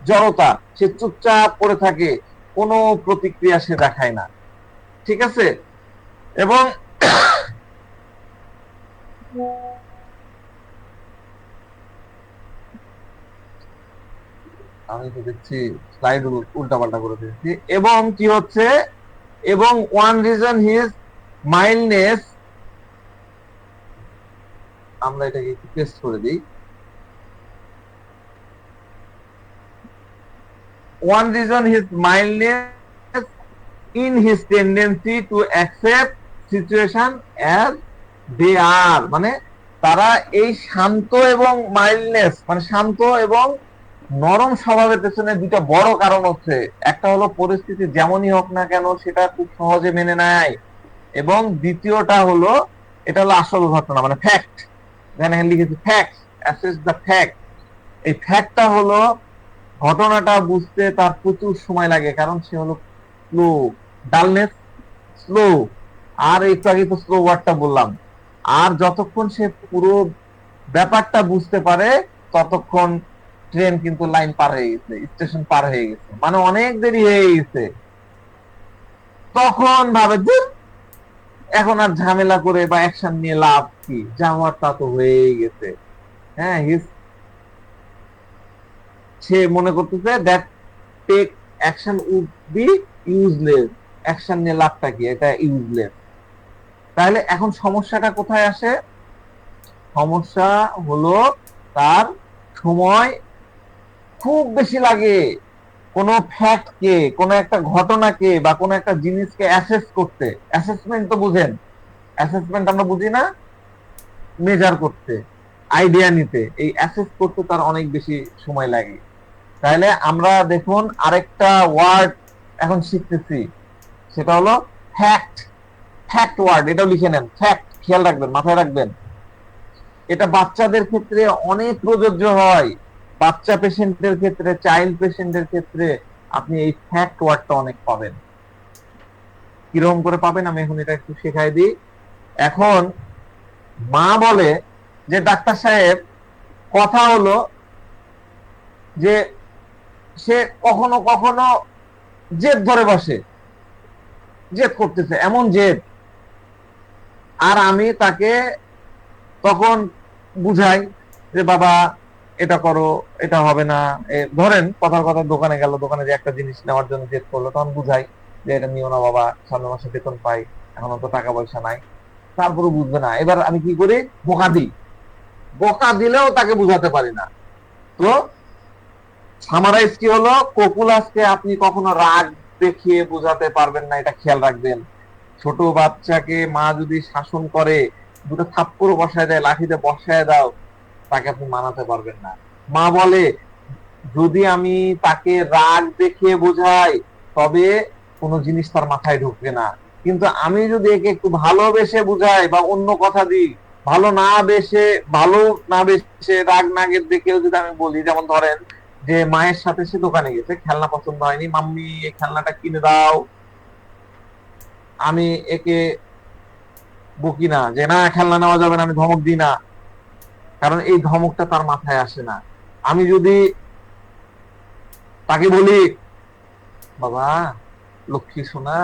জড়তা, সে চুপচাপ পড়ে থাকে, কোনো প্রতিক্রিয়া সে দেখায় না। ঠিক আছে? এবং আমি তো দেখছি স্লাইড উল্টাপাল্টা করে দিয়েছি। এবং কি হচ্ছে, এবং ওয়ান রিজন হিজ মাইল্ডনেস, আমরা এটাকে একটু টেস্ট করে দিই। one reason his mildness in his tendency to accept situation as they are, মানে তারা এই শান্ত এবং মাইল্ডনেস মানে শান্ত এবং নরম স্বভাবের পেছনে দুটো বড় কারণ হচ্ছে, একটা হলো পরিস্থিতি যেমনই হোক না কেন সেটা খুব সহজে মেনে নেয়, এবং দ্বিতীয়টা হলো, এটা হলো আসল ঘটনা মানে ফ্যাক্ট, এখানে লিখেছি ফ্যাক্ট, অ্যাসেস দ্য ফ্যাক্ট। এই ফ্যাক্টটা হলো ঘটনাটা বুঝতে তার প্রচুর সময় লাগে, কারণ সে হলো স্লো, ডালনেস, স্লো। আর একটু আগে তো স্লো ওয়ার্ডটা বললাম। আর যতক্ষণ সে পুরো ব্যাপারটা বুঝতে পারে ততক্ষণ ট্রেন কিন্তু লাইন পার হয়ে গেছে, স্টেশন পার হয়ে গেছে, মানে অনেক দেরি হয়ে গেছে। তখন ভাবে যে এখন আর ঝামেলা করে বা অ্যাকশন নিয়ে লাভ কি, যা হওয়ার তা তো হয়েই গেছে। হ্যাঁ, সে মনে করতেছে that take action would be useless, action নিয়ে লাভটা কি, এটা ইউজলেস। তাহলে এখন সমস্যাটা কোথায় আসে? সমস্যা হলো তার সময় খুব বেশি লাগে কোনো ফ্যাক্টকে, কোনো একটা ঘটনাকে বা কোনো একটা জিনিসকে অ্যাসেস করতে। অ্যাসেসমেন্ট তো বুঝেন, অ্যাসেসমেন্ট আমরা বুঝি না, মেজার করতে, আইডিয়া নিতে, এই অ্যাসেস করতে তার অনেক বেশি সময় লাগে। তাহলে আমরা দেখুন আরেকটা ওয়ার্ড এখন শিখতেছি, সেটা হলো ফ্যাক্ট। ফ্যাক্ট ওয়ার্ড, এটাও লিখে নেন, ফ্যাক্ট, খেয়াল রাখবেন, মাথায় রাখবেন। এটা বাচ্চাদের ক্ষেত্রে অনেক প্রযোজ্য হয়, বাচ্চা পেশেন্টের ক্ষেত্রে, চাইল্ড পেশেন্টের ক্ষেত্রে আপনি এই ফ্যাক্ট ওয়ার্ডটা অনেক পাবেন। কিরকম করে পাবেন আমি এখন এটা একটু শেখাই দিই। এখন মা বলে যে ডাক্তার সাহেব, কথা হলো যে সে কখনো কখনো জেদ ধরে বসে, জেদ করতেছে, এমন জেদ, আর আমি তাকে তখন বুঝাই যে বাবা এটা করো, এটা হবে না। ধরেন কথার কথা দোকানে গেল, দোকানে যে একটা জিনিস নেওয়ার জন্য জেদ করলো, তখন বুঝাই যে এটা নিও না বাবা, সামনের মাসে বেতন পাই, এখন তো টাকা পয়সা নাই। তারপরে বুঝবে না, এবার আমি কি করি, বোকা দিই। বোকা দিলেও তাকে বুঝাতে পারি না। তো সামারাইজ কি হলো, কোকুলাসকে আপনি কখনো রাগ দেখিয়ে বুঝাতে পারবেন না, এটা খেয়াল রাখবেন। ছোট বাচ্চাকে মা যদি শাসন করে, দুটো থাপ্পড় বসায় দেয়, লাঠিতে বসায় দাও, তাকে আপনি মানাতে পারবেন না। মা বলে যদি আমি তাকে রাগ দেখিয়ে বোঝাই তবে কোনো জিনিস তার মাথায় ঢুকবে না, কিন্তু আমি যদি একে একটু ভালোবেসে বুঝাই বা অন্য কথা দিই, ভালো না বেসে রাগ নাগের দেখেও যদি আমি বলি, যেমন ধরেন যে মায়ের সাথে সে দোকানে গেছে, খেলনা পছন্দ হয়নি, মাম্মি এই খেলনাটা কিনে দাও, আমি একে বকি না যে না খেলনা নেওয়া যাবে না, আমি ধমক দিই না, কারণ এই ধমকটা তার মাথায় আসে না। আমি যদি তাকে বলি বাবা লক্ষ্মী সোনা,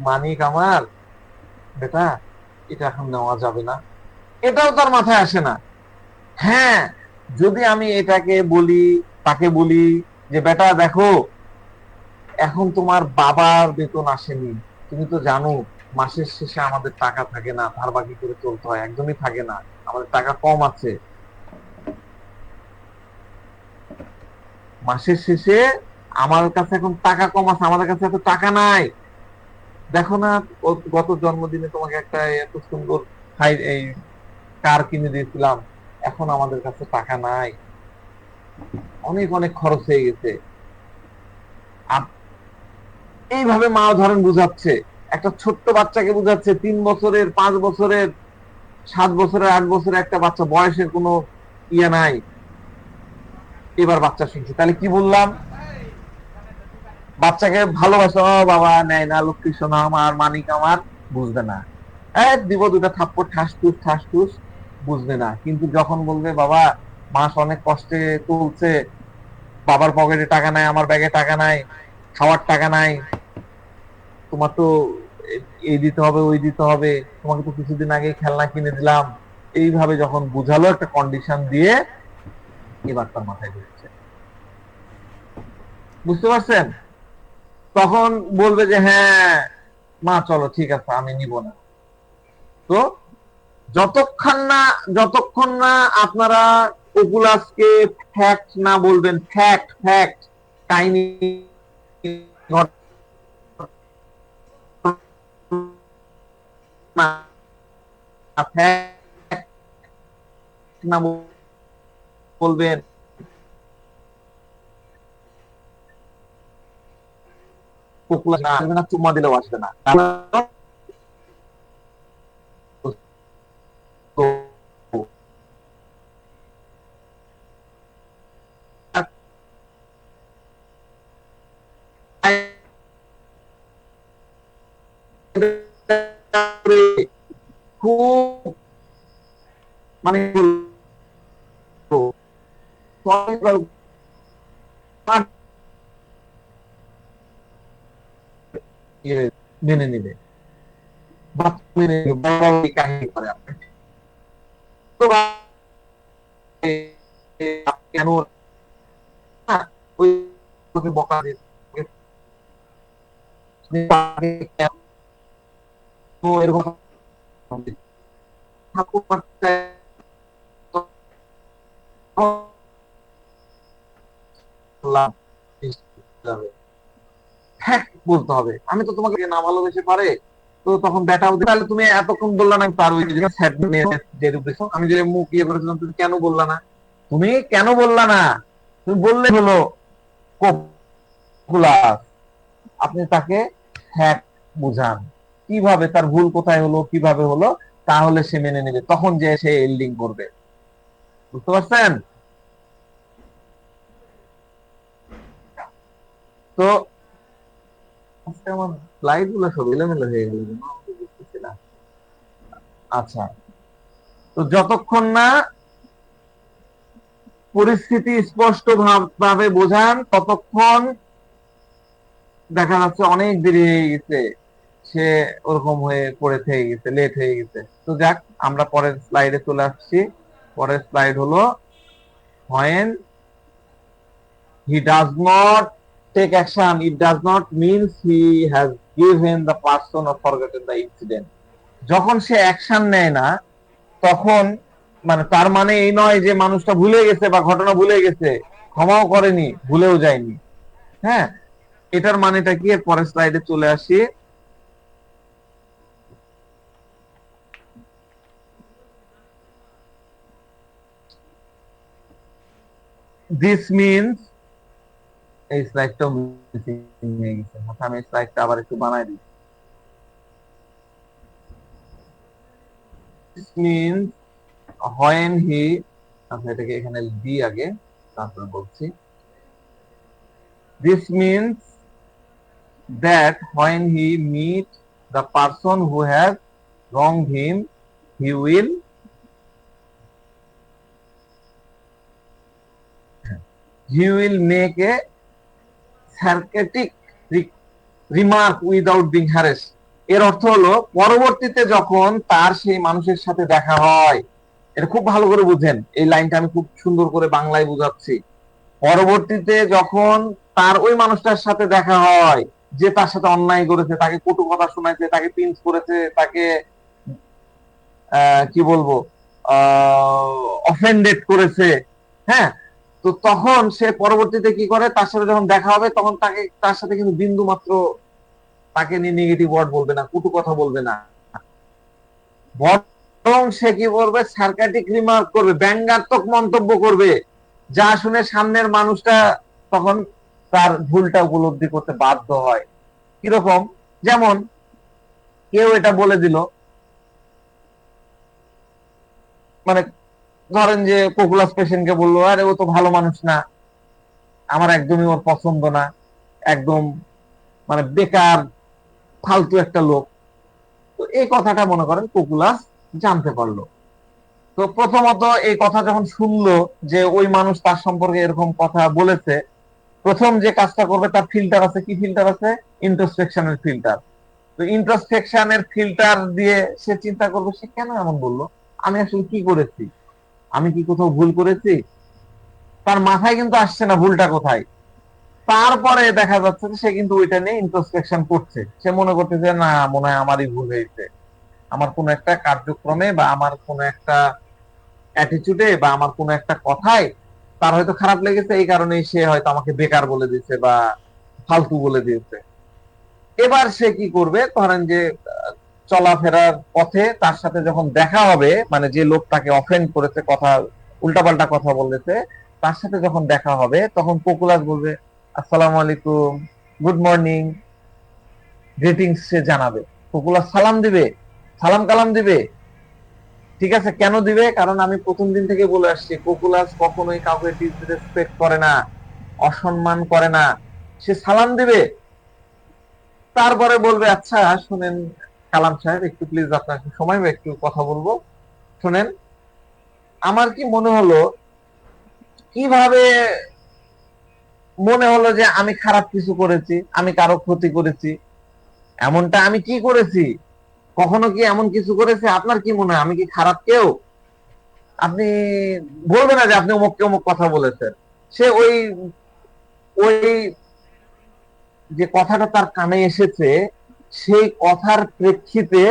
মানিক আমার বেটা, এটা এখন নেওয়া যাবে না, এটাও তার মাথায় আসে না। হ্যাঁ, যদি আমি এটাকে বলি, তাকে বলি যে বেটা দেখো, এখন তোমার বাবার বেতন আসেনি, তুমি তো জানো মাসের শেষে আমাদের টাকা থাকে না, ধার বাকি করে চলতে হয়, একদমই থাকে না, আমাদের টাকা কম আছে, মাসের শেষে আমার কাছে এখন টাকা কম আছে, আমাদের কাছে এত টাকা নাই। দেখো না, গত জন্মদিনে তোমাকে একটা এত সুন্দর এই কার কিনে দিয়েছিলাম, এখন আমাদের কাছে টাকা নাই, অনেক অনেক খরচ হয়ে গেছে। এইভাবে মা ধরেন বুঝাচ্ছে, একটা ছোট্ট বাচ্চাকে বুঝাচ্ছে, 3 বছরের, 5 বছরের, 7 বছরের, 8 বছরের একটা বাচ্চা, বয়সের কোনো ইয়ে নাই। এবার বাচ্চা শুনছে, তাহলে কি বললাম? বাচ্চাকে ভালোবাসা, ও বাবা নেয় না, লক্ষ্মী সোনা আমার, মানিক আমার, বুঝবে না। দিব দুটা থাপ্পড়, ঠাস ঠুস ঠাস ঠুস, বুঝবে না। কিন্তু যখন বলবে বাবা মাস অনেক কষ্টে তুলছে, বাবার পকেটে টাকা নাই, আমার ব্যাগে টাকা নাই, খাওয়ার টাকা নাই, তোমার তো এই দিতে হবে, ওই দিতে হবে, তোমাকে তো কিছুদিন আগে খেলনা কিনে দিলাম, এইভাবে যখন বুঝালো একটা কন্ডিশন দিয়ে, এবার তার মাথায় ঢুকছে। বুঝতে পারছেন? তখন বলবে যে হ্যাঁ মা চলো ঠিক আছে, আমি নিব না। তো যতক্ষণ না আপনারা পপুলাসকে ফ্যাক্ট না বলবেন, ফ্যাক্ট ফ্যাক্ট, কাহিনী না বলবেন, পপুলাস না, চুম্মা দিলেও আসবে না। তো খুব মানে মেনে নিবে, মেনে নিবে, কাহিনী করে আপনি তো কেন ওই বকা এরকম বলতে হবে, আমি তো তোমাকে না ভালোবেসে পারে। তো তখন ব্যাটাও, তাহলে তুমি এতক্ষণ বললা না পারো, আমি যে মুখ ইয়ে করেছিলাম, তুমি কেন বললা না? তুমি কেন বললা না? তুমি বললে হলো কপুলাস। আপনি তাকে হ্যাক বুঝান, কিভাবে তার ভুল কোথায় হলো, কিভাবে হলো, তাহলে সে মেনে নেবে, তখন যে সে এল্ডিং করবে। বুঝতে পারছেন? তো আজকে আমার স্লাইড গুলো সব এলোমেলো হয়ে গেল, বুঝতেছি না। আচ্ছা, তো যতক্ষণ না পরিস্থিতি স্পষ্ট ভাবে বোঝান, ততক্ষণ দেখা যাচ্ছে অনেক দেরি হয়ে গেছে, সে ওরকম হয়ে পড়ে থেকে গেছে, লেট হয়ে গেছে। তো যাক, আমরা পরের স্লাইডে চলে আসছি। পরের স্লাইড হলো when he does not take action, it does not means he has given the person or forgotten the incident. যখন সে অ্যাকশন নেয় না, তখন মানে তার মানে এই নয় যে মানুষটা ভুলে গেছে বা ঘটনা ভুলে গেছে, ক্ষমাও করেনি, ভুলেও যায়নি। হ্যাঁ, এটার মানেটা কি? পরের স্লাইডে চলে আসি। দিস মিনস, এই স্লাইডটা হয়ে গেছে, আমি স্লাইডটা আবার একটু বানাই দিই। দিস মিনস when he, আচ্ছা এটাকে এখানে দি আগে, তারপর বলছি। This means that when he meet the person who has wronged him, he will make a sarcastic remark without being harassed. এর অর্থ হলো পরবর্তীতে যখন তার সেই মানুষের সাথে দেখা হয়, এটা খুব ভালো করে বুঝেন, এই লাইনটা আমি খুব সুন্দর করে বাংলায় বুঝাচ্ছি। পরবর্তীতে যখন তার ওই মানুষটার সাথে দেখা হয়, যে তার সাথে অন্যায় করেছে, তাকে কটু কথা শোনাইছে, তাকে পিঞ্চ করেছে, তাকে কি বলবো, অফেন্ডেড করেছে, হ্যাঁ, তো তখন সে পরবর্তীতে কি করে, তার সাথে যখন দেখা হবে, তখন তার সাথে কিন্তু বিন্দু মাত্র তাকে নিয়ে নেগেটিভ ওয়ার্ড বলবে না, কটু কথা বলবে না, বরং এবং সে কি করবে, সার্কাস্টিক রিমার্ক করবে, ব্যঙ্গাত্মক মন্তব্য করবে, যা শুনে সামনের মানুষটা তখন তার ভুলটা উপলব্ধি করতে বাধ্য হয়। কিরকম, যেমন কেউ এটা বলে দিল, মানে ধরেন যে পপুলার পেশেন্টকে বললো, আরে ও তো ভালো মানুষ না, আমার একদমই ওর পছন্দ না, একদম মানে বেকার ফালতু একটা লোক। তো এই কথাটা মনে করেন পপুলাস জানতে পারলো। তো প্রথমত এই কথা যখন শুনলো যে ওই মানুষ তার সম্পর্কে এরকম কথা বলেছে, প্রথম যে কাজটা করবে, তার ফিল্টার আছে, কি ফিল্টার আছে, ইন্ট্রোস্পেকশনের ফিল্টার। তো ইন্ট্রোস্পেকশনের ফিল্টার দিয়ে সে চিন্তা করবে, সে কেন এমন বললো, আমি আসলে কি করেছি, আমি কি কোথাও ভুল করেছি। তার মাথায় কিন্তু আসছে না ভুলটা কোথায়। তারপরে দেখা যাচ্ছে যে সে কিন্তু ওইটা নিয়ে ইন্ট্রোস্পেকশন করছে, সে মনে করতেছে না, মনে হয় আমারই ভুল হয়েছে, আমার কোন একটা কার্যক্রমে বা আমার কোন একটা অ্যাটিচিউডে বা আমার কোন একটা কথায় তার হয়তো খারাপ লেগেছে, এই কারণেই সে হয়তো আমাকে বেকার বলে দিয়েছে বা ফালতু বলে দিয়েছে। এবার সে কি করবে, ধরেন যে চলাফেরার পথে তার সাথে যখন দেখা হবে, মানে যে লোক তাকে অফেন্ড করেছে, কথা উল্টাপাল্টা কথা বলেছে, তার সাথে যখন দেখা হবে তখন পপুলার বলবে, আসসালামু আলাইকুম, গুড মর্নিং, গ্রিটিংস সে জানাবে। পপুলার সালাম দিবে, সালাম কালাম দিবে। ঠিক আছে, কেন দিবে, কারণ আমি প্রথম দিন থেকে বলে আসছি, পপুলাস কখনোই কাউকে ডিসরেসপেক্ট করে না, অসম্মান করে না, সে সালাম দিবে। তারপরে বলবে, আচ্ছা শুনেন কালাম সাহেব, একটু প্লিজ আপনাকে সময় একটু কথা বলবো, শুনেন, আমার কি মনে হলো, কিভাবে মনে হলো যে আমি খারাপ কিছু করেছি, আমি কারো ক্ষতি করেছি, এমনটা আমি কি করেছি, কখনো কি এমন কিছু করেছে, আপনার কি মনে হয় আমি কি খারাপ কেউ? আপনি বলবে না যে আপনি অমুককে অমুক কথা বলেছেন। সে ওই ওই যে কথাটা তার কানে এসেছে, সেই কথার প্রেক্ষিতে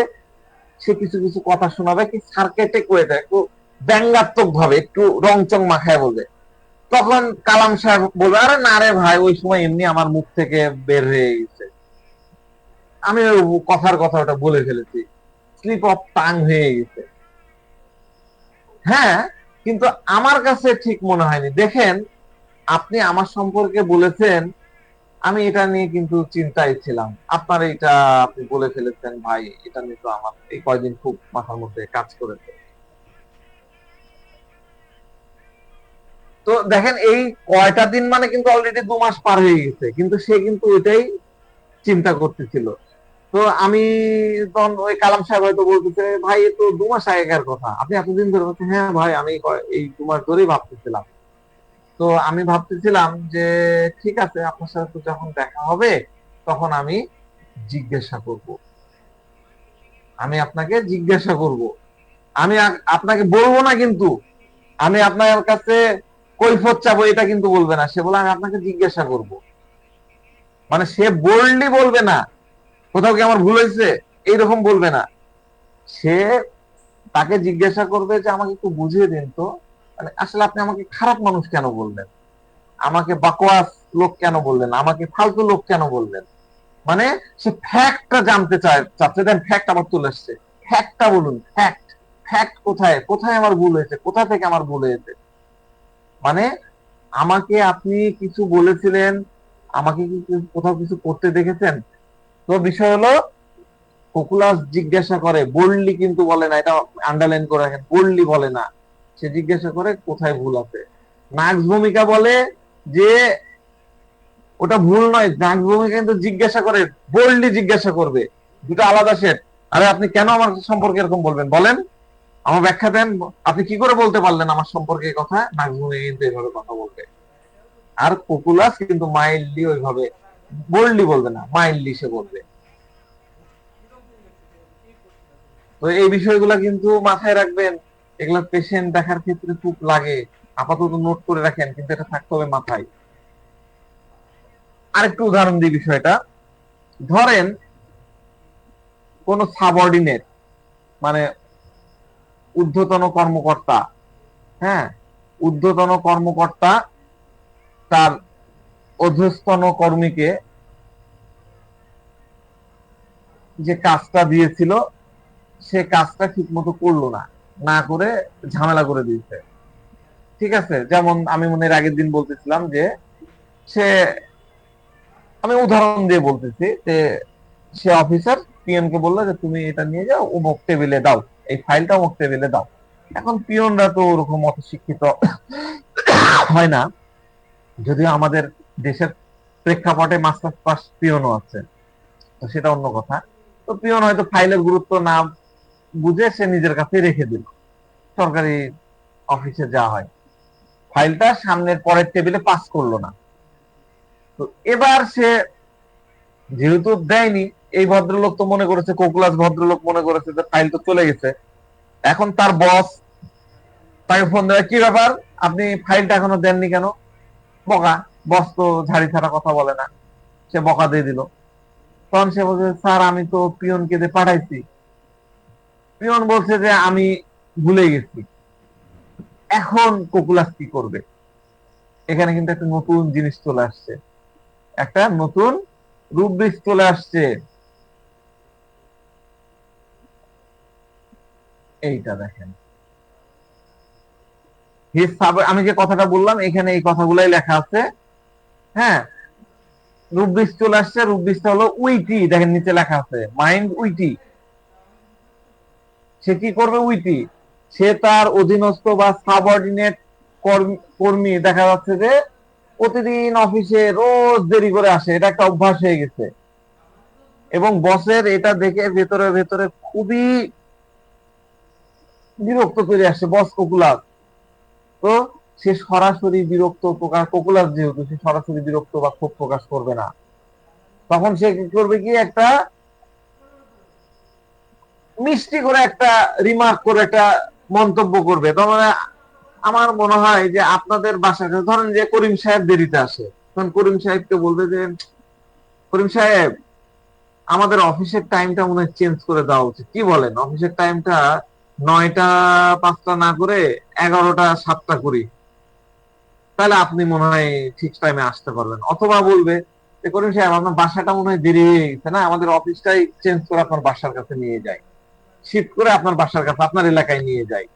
সে কিছু কিছু কথা শোনাবে, কি সার্কেটে ওয়েতে, একটু ব্যঙ্গাত্মক ভাবে, একটু রংচং মাখায় বলবে। তখন কালাম সাহেব বলবে, আরে না রে ভাই, ওই সময় এমনি আমার মুখ থেকে বের হয়ে গেছে, আমি ওই কথার কথা ওটা বলে ফেলেছি, স্লিপ অফ টাং হয়ে গেছে। হ্যাঁ, কিন্তু আমার কাছে ঠিক মনে হয়নি। দেখেন, আপনি আমার সম্পর্কে বলেছেন, আমি এটা নিয়ে কিন্তু চিন্তায় ছিলাম, আপনার এটা আপনি বলে ফেলেছেন ভাই, এটা নিয়ে তো আমার এই কয়দিন খুব মাথার মধ্যে কাজ করেছে। তো দেখেন, এই কয়টা দিন মানে কিন্তু অলরেডি 2 মাস পার হয়ে গেছে, কিন্তু সে কিন্তু ওইটাই চিন্তা করতেছিল। তো আমি তখন ওই কালাম সাহেব হয়তো বলতেছে, ভাই এ তো 2 মাস আগেকার কথা, আপনি এতদিন ধরে বলছেন। হ্যাঁ ভাই, আমি এই 2 মাস ধরেই ভাবতেছিলাম। তো আমি ভাবতেছিলাম যে ঠিক আছে, আপনার সাথে তো যখন দেখা হবে তখন আমি জিজ্ঞাসা করব, আমি আপনাকে জিজ্ঞাসা করব, আমি আপনাকে বলবো না, কিন্তু আমি আপনার কাছে কৈফিয়ত চাবো, এটা কিন্তু বলবে না। সে বলে, আমি আপনাকে জিজ্ঞাসা করব, মানে সে বোল্ডলি বলবে না কোথাও কি আমার ভুল হয়েছে, এইরকম বলবে না। সে তাকে জিজ্ঞাসা করবে যে আমাকে একটু বুঝিয়ে দিন তো, মানে আসলে আপনি আমাকে খারাপ মানুষ কেন বললেন, আমাকে বাকওয়াস লোক কেন বললেন, আমাকে ফালতু লোক কেন বললেন। মানে সে ফ্যাক্টটা জানতে চাচ্ছে। দেন ফ্যাক্ট আবার চলে আসছে, ফ্যাক্টটা বলুন, ফ্যাক্ট, ফ্যাক্ট কোথায়, কোথায় আমার ভুল হয়েছে, কোথা থেকে আমার ভুল হয়েছে। মানে আমাকে আপনি কিছু বলেছিলেন, আমাকে কি কোথাও কিছু করতে দেখেছেন? তো বিষয় হলো, পপুলাস জিজ্ঞাসা করে, বোল্ডলি কিন্তু বলে না, এটা আন্ডারলাইন করে রাখেন, বোল্ডলি বলে না। সে জিজ্ঞাসা করে কোথায় ভুল আছে। নাক্স ভূমিকা বলে যে ওটা ভুল নয়, নাক্স ভূমিকা কিন্তু জিজ্ঞাসা করে, বোল্ডলি জিজ্ঞাসা করবে, দুটো আলাদা সেট। আরে আপনি কেন আমার সম্পর্কে এরকম বলবেন, বলেন, আমার ব্যাখ্যা দেন, আপনি কি করে বলতে পারলেন আমার সম্পর্কে এই কথা। নাক্স ভূমিকা কিন্তু এইভাবে কথা বলবে। আর পপুলাস কিন্তু মাইল্ডলি, ওইভাবে বোল্ডলি বলবে না, মাইল্ডলি সে বলবে। তো এই বিষয়গুলো কিন্তু মাথায় রাখবেন, এগুলা পেশেন্ট দেখার ক্ষেত্রে খুব লাগে। আপাতত নোট করে রাখেন, কিন্তু এটা থাকতে হবে মাথায়। আরেকটু উদাহরণ দিই বিষয়টা। ধরেন কোন সাবঅর্ডিনেট, মানে ঊর্ধ্বতন কর্মকর্তা, হ্যাঁ, ঊর্ধ্বতন কর্মকর্তা তার অধস্তন কর্মীকে যে কাজটা দিয়েছিল, সে কাজটা ঠিক মতো করলো না, না করে ঝামেলা করে দিয়েছে। ঠিক আছে, যেমন আমি মনে এর আগের দিন বলতেছিলাম যে সে, আমি উদাহরণ দিয়ে বলতেছি যে সে অফিসার পিয়নকে বললো যে তুমি এটা নিয়ে যাও অমুক টেবিলে দাও, এই ফাইলটা অমুক টেবিলে দাও। এখন পিয়নরা তো ওরকম অত শিক্ষিত হয় না, যদিও আমাদের দেশের প্রেক্ষাপটে মাস্টার পাস পিয়নও আছে, তো সেটা অন্য কথা। তো পিয়ন হয়তো ফাইলের গুরুত্ব না বুঝে সে নিজের কাছে রেখে দিল। সরকারি অফিসে যা হয়, ফাইলটা সামনের পরের টেবিলে পাস করলো না। তো এবার সে যেহেতু দেয়নি, এই ভদ্রলোক তো মনে করেছে, কোকুলাস ভদ্রলোক মনে করেছে যে ফাইল তো চলে গেছে। এখন তার বস তাকে ফোন দেয়, কি ব্যাপার, আপনি ফাইলটা এখনো দেননি কেন? বকা। বস তো ঝাড়ি ছাড়া কথা বলে না, সে বকা দিয়ে দিল। তখন সে বলছে, স্যার আমি তো পিয়নকে দিয়ে পাঠাইছি। পিয়ন বলছে যে আমি ভুলে গেছি। এখন কোকুলাস কি করবে? এখানে কিন্তু একটা নতুন জিনিস চলে আসছে, একটা নতুন রূপদিক চলে আসছে। এইটা দেখেন, আমি যে কথাটা বললাম এখানে এই কথাগুলাই লেখা আছে। হ্যাঁ, রূপদিক চলে আসছে। রূপদিকটা হলো উইটি, দেখেন নিচে লেখা আছে মাইন্ড উইটি। সে কি করবে? উইটি। সে তার অধীনস্থ বা সাবঅর্ডিনেট কর্মী দেখা যাচ্ছে যে প্রতিদিন অফিসে রোজ দেরি করে আসে, এটা একটা অভ্যাস হয়ে গেছে। এবং বসের এটা দেখে ভেতরে ভেতরে খুবই বিরক্ত তৈরি আসছে বস কোকুলাস। তো সে সরাসরি বিরক্ত প্রকাশ, কোকুলাস যেহেতু, সে সরাসরি বিরক্ত বা ক্ষোভ প্রকাশ করবে না। তখন সে কি করবে, কি একটা মিষ্টি করে একটা রিমার্ক করে একটা মন্তব্য করবে। তখন আমার মনে হয় যে আপনাদের বাসায় ধরেন যে করিম সাহেব দেরিতে আসে, তখন করিম সাহেবকে বলবে যে করিম সাহেব, আমাদের অফিসের টাইমটা মনে হয় চেঞ্জ করে দেওয়া উচিত, কি বলেন? অফিসের টাইমটা 9টা 5টা না করে 11টা 7টা করি, তাহলে আপনি মনে হয় ঠিক টাইমে আসতে পারবেন। অথবা বলবে যে করিম সাহেব, আপনার বাসাটা মনে হয় দেরি হয়ে গেছে না, আমাদের অফিসটাই চেঞ্জ করে আপনার বাসার কাছে নিয়ে যায়, শিফট করে আপনার বাসার কাছে আপনার এলাকায় নিয়ে যায়।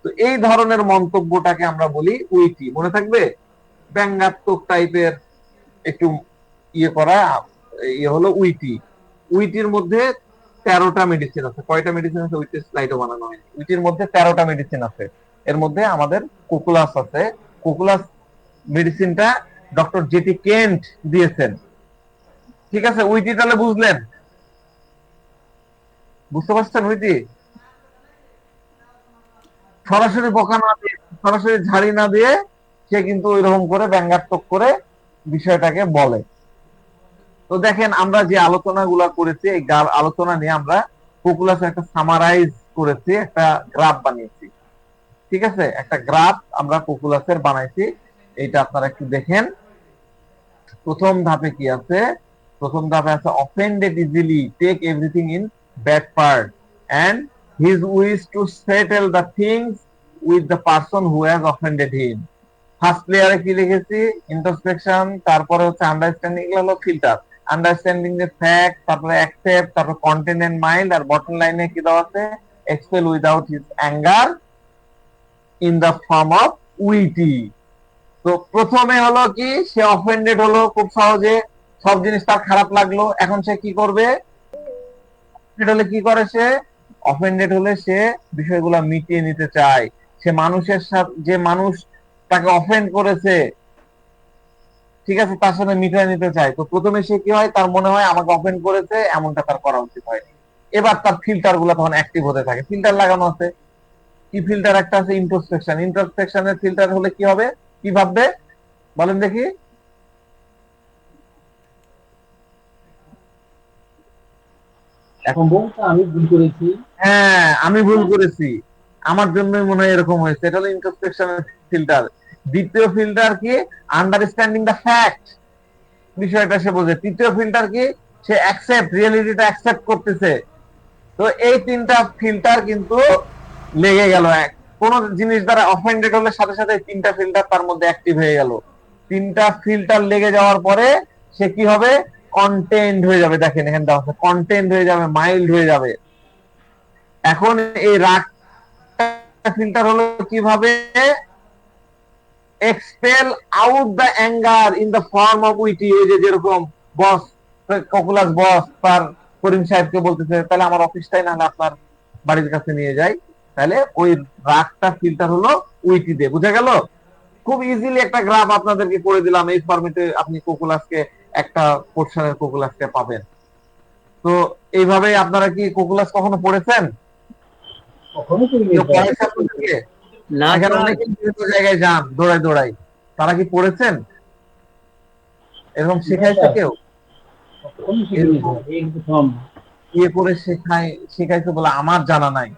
তো এই ধরনের মন্তব্যটাকে আমরা বলি উইটি, মনে থাকবে? ব্যঙ্গাত্মক টাইপের একটু ইয়ে করা, ইয়ে হলো উইটি। উইটির মধ্যে 13টা মেডিসিন আছে। কয়টা মেডিসিন আছে? উইটির স্লাইডও বানানো হয়নি। উইটির মধ্যে 13টা মেডিসিন আছে। এর মধ্যে আমাদের কোকুলাস আছে। কোকুলাস মেডিসিনটা ডক্টর জেটি কেন্ট দিয়েছেন। ঠিক আছে, উইটি তাহলে বুঝলেন? বুঝতে পারছেন উইটি? সরাসরি বকা না দিয়ে, সরাসরি ঝাড়ি না দিয়ে সে কিন্তু ওইরকম করে ব্যঙ্গাত্মক করে বিষয়টাকে বলে। তো দেখেন, আমরা যে আলোচনাগুলো করেছি, এই আলোচনা নিয়ে আমরা কোকুলাস একটা সামারাইজ করেছি, একটা গ্রাফ বানিয়েছি। ঠিক আছে, একটা গ্রাফ আমরা কোকুলাসের বানাইছি, এইটা আপনারা একটু দেখেন। প্রথম ধাপে কি আছে? প্রথম ধাপে আছে offended easily, take everything in bad part and his wish to settle the things with the person who has offended him. First লেয়ারে কি লিখেছি? ইন্ট্রোস্পেকশন, তারপরে হচ্ছে আন্ডারস্ট্যান্ডিং, এগুলো হলো ফিল্টার। আন্ডারস্ট্যান্ডিং দ্য ফ্যাক্ট, তারপরে অ্যাকসেপ্ট, তারপর কন্টেন্ট এন্ড মাইন্ড, আর বটম লাইনে কি দেওয়া আছে? Expel without his anger in the form of witty. তো প্রথমে হলো কি, সে অফেন্ডেড হলো খুব সহজে, সব জিনিস তার খারাপ লাগলো। এখন সে কি করবে? হলে কি করে সে? অফেন্ডেড হলে সে বিষয়গুলো মিটিয়ে নিতে চায়। সে মানুষের সাথে, যে মানুষ তাকে অফেন্ড করেছে, ঠিক আছে, তার সাথে মিটিয়ে নিতে চায়। তো প্রথমে সে কি হয়, তার মনে হয় আমাকে অফেন্ড করেছে, এমনটা তার করা উচিত হয়নি। এবার তার ফিল্টার গুলো তখন অ্যাক্টিভ হতে থাকে। ফিল্টার লাগানো আছে। কি ফিল্টার? একটা আছে ইন্ট্রোস্পেকশন। ইন্ট্রোস্পেকশনের ফিল্টার হলে কি হবে? কি ভাববে বলেন দেখি? আমি ভুল করেছি। হ্যাঁ, আমি ভুল করেছি, আমার জন্যই মনে হয় এরকম হয়েছে, এটা হলো ইন্ট্রোস্পেকশন ফিল্টার। দ্বিতীয় ফিল্টার কি? আন্ডারস্ট্যান্ডিং দ্য ফ্যাক্ট, বিষয়টা সে বোঝে। তৃতীয় ফিল্টার কি? সে অ্যাকসেপ্ট, রিয়েলিটিটা অ্যাকসেপ্ট করতেছে। তো এই তিনটা ফিল্টার কিন্তু লেগে গেল। এক কোন জিনিস দ্বারা অফেন্ডেড হলে সাথে সাথে তিনটা ফিল্টার তার মধ্যে অ্যাক্টিভ হয়ে গেল। তিনটা ফিল্টার লেগে যাওয়ার পরে সে কি হবে? কন্টেন্ট হয়ে যাবে। দেখেন এখানে দেওয়া আছে, কন্টেন্ট হয়ে যাবে, মাইল্ড হয়ে যাবে। এখন এই রাগটা ফিল্টার হলো কিভাবে? Expel out the anger in the form of witty. এই যে যেরকম বস, ককুলাস বস তার করিম সাহেবকে বলতেছে তাহলে আমার অফিসটাই না হলে আপনার বাড়ির কাছে নিয়ে যাই, তাহলে ওই রাগটা ফিল্টার হলো উইটি দিয়ে। বুঝা গেল? খুব ইজিলি একটা গ্রাফ আপনাদেরকে করে দিলাম, এই ফরম্যাটে আপনি কোকুলাসকে একটা পোর্শনের কোকুলাসকে পাবেন। তো এইভাবে আপনারা কি কোকুলাস কখনো পড়েছেন? কখনো করিনি কেউ স্যার। পড়াইছে আপনাদেরকে? না এখানে স্যার, অনেকে বিভিন্ন জায়গায় যান দৌড়াই দৌড়াই, তারা কি পড়েছেন? এরকম না শিখাইছে স্যার, কেউ? কখনো শিখিনি এরকম স্যার, এই প্রথম। ইয়ে করে শিখাইছে বলে আমার জানা নাই।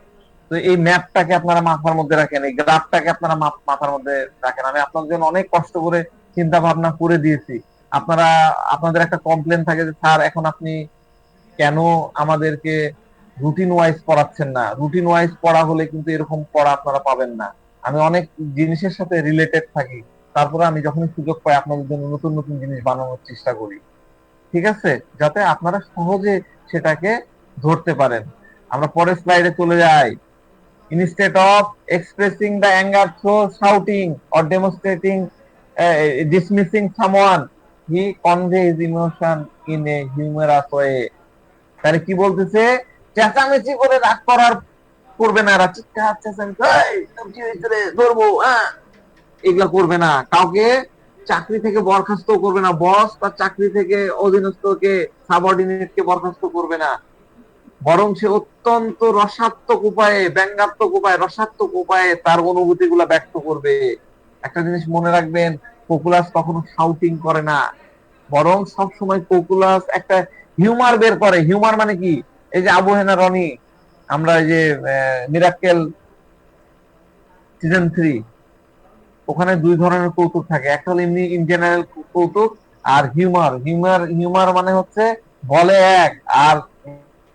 তো এই ম্যাপটাকে আপনারা মাথার মধ্যে রাখেন, এই গ্রাফটাকে আপনারা মাথার মধ্যে রাখেন। আমি আপনাদের জন্য অনেক কষ্ট করে চিন্তা ভাবনা করে দিয়েছি। আপনারা, আপনাদের একটা কমপ্লেন থাকে যে স্যার এখন আপনি কেন আমাদেরকে রুটিন ওয়াইজ পড়াচ্ছেন না। রুটিন ওয়াইজ পড়া হলে কিন্তু এরকম পড়া আপনারা পাবেন না। আমি অনেক জিনিসের সাথে রিলেটেড থাকি, তারপরে আমি যখনই সুযোগ পাই আপনাদের জন্য নতুন নতুন জিনিস বানানোর চেষ্টা করি, ঠিক আছে, যাতে আপনারা সহজে সেটাকে ধরতে পারেন। আমরা পরের স্লাইডে চলে যাই। Instead of expressing the anger through shouting or demonstrating, dismissing someone, he conveys emotion in a humorous way. তাহলে কি বলতেছে? চেঁচামেচি করে রাগ করার করবে না, চিৎকার চেঁচামেচি, এই তোর কি হয়েছে রে, ধরবো, হ্যাঁ, এগুলা করবে না। কাউকে চাকরি থেকে বরখাস্ত করবে না, বস তার চাকরি থেকে অধীনস্থকে সাবঅর্ডিনেটকে বরখাস্ত করবে না, বরং সে অত্যন্ত রসাত্মক উপায়ে, ব্যঙ্গাত্মক উপায়ে, রসাত্মক উপায়ে তার অনুভূতি গুলা ব্যক্ত করবে। একটা জিনিস মনে রাখবেন, কোকুলাস কখনো শাউটিং করে না, বরং সবসময় কোকুলাস একটা হিউমার বের করে। হিউমার মানে কি? এই যে আবু হেনা রনি, আমরা এই যে মিরাক্কেল সিজন 3, ওখানে দুই ধরনের কৌতুক থাকে, একটা হলো এমনি ইন জেনারেল কৌতুক, আর হিউমার মানে হচ্ছে বলে এক, আর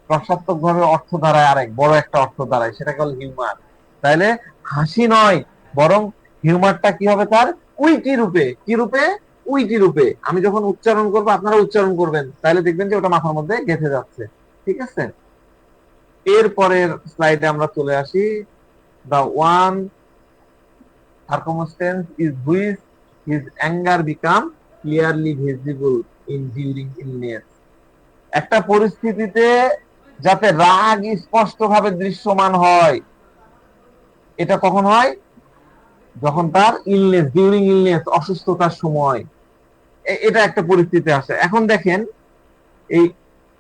রসাত্মক ভাবে অর্থ দাঁড়ায় আরেক, বড় একটা অর্থ দাঁড়ায়, সেটাকে হলো হিউমার। তাইলে হাসি নয়, বরং হিউমারটা কি হবে তার? উইটি রূপে। কি রূপে? উইটি রূপে। আমি যখন উচ্চারণ করবো আপনারা উচ্চারণ করবেন, তাহলে দেখবেন যে ওটা মাথার মধ্যে গেঁথে যাচ্ছে, ঠিক আছে। এরপরের স্লাইডে আমরা চলে আসি। The one circumstance is which his anger become clearly visible in during illness. একটা পরিস্থিতিতে যাতে রাগ স্পষ্টভাবে দৃশ্যমান হয়, এটা কখন হয়? যখন তার ইলনেস, ডিউরিং ইলনেস, অসুস্থতার সময় এটা একটা পরিস্থিতি আসে। এখন দেখেন, এই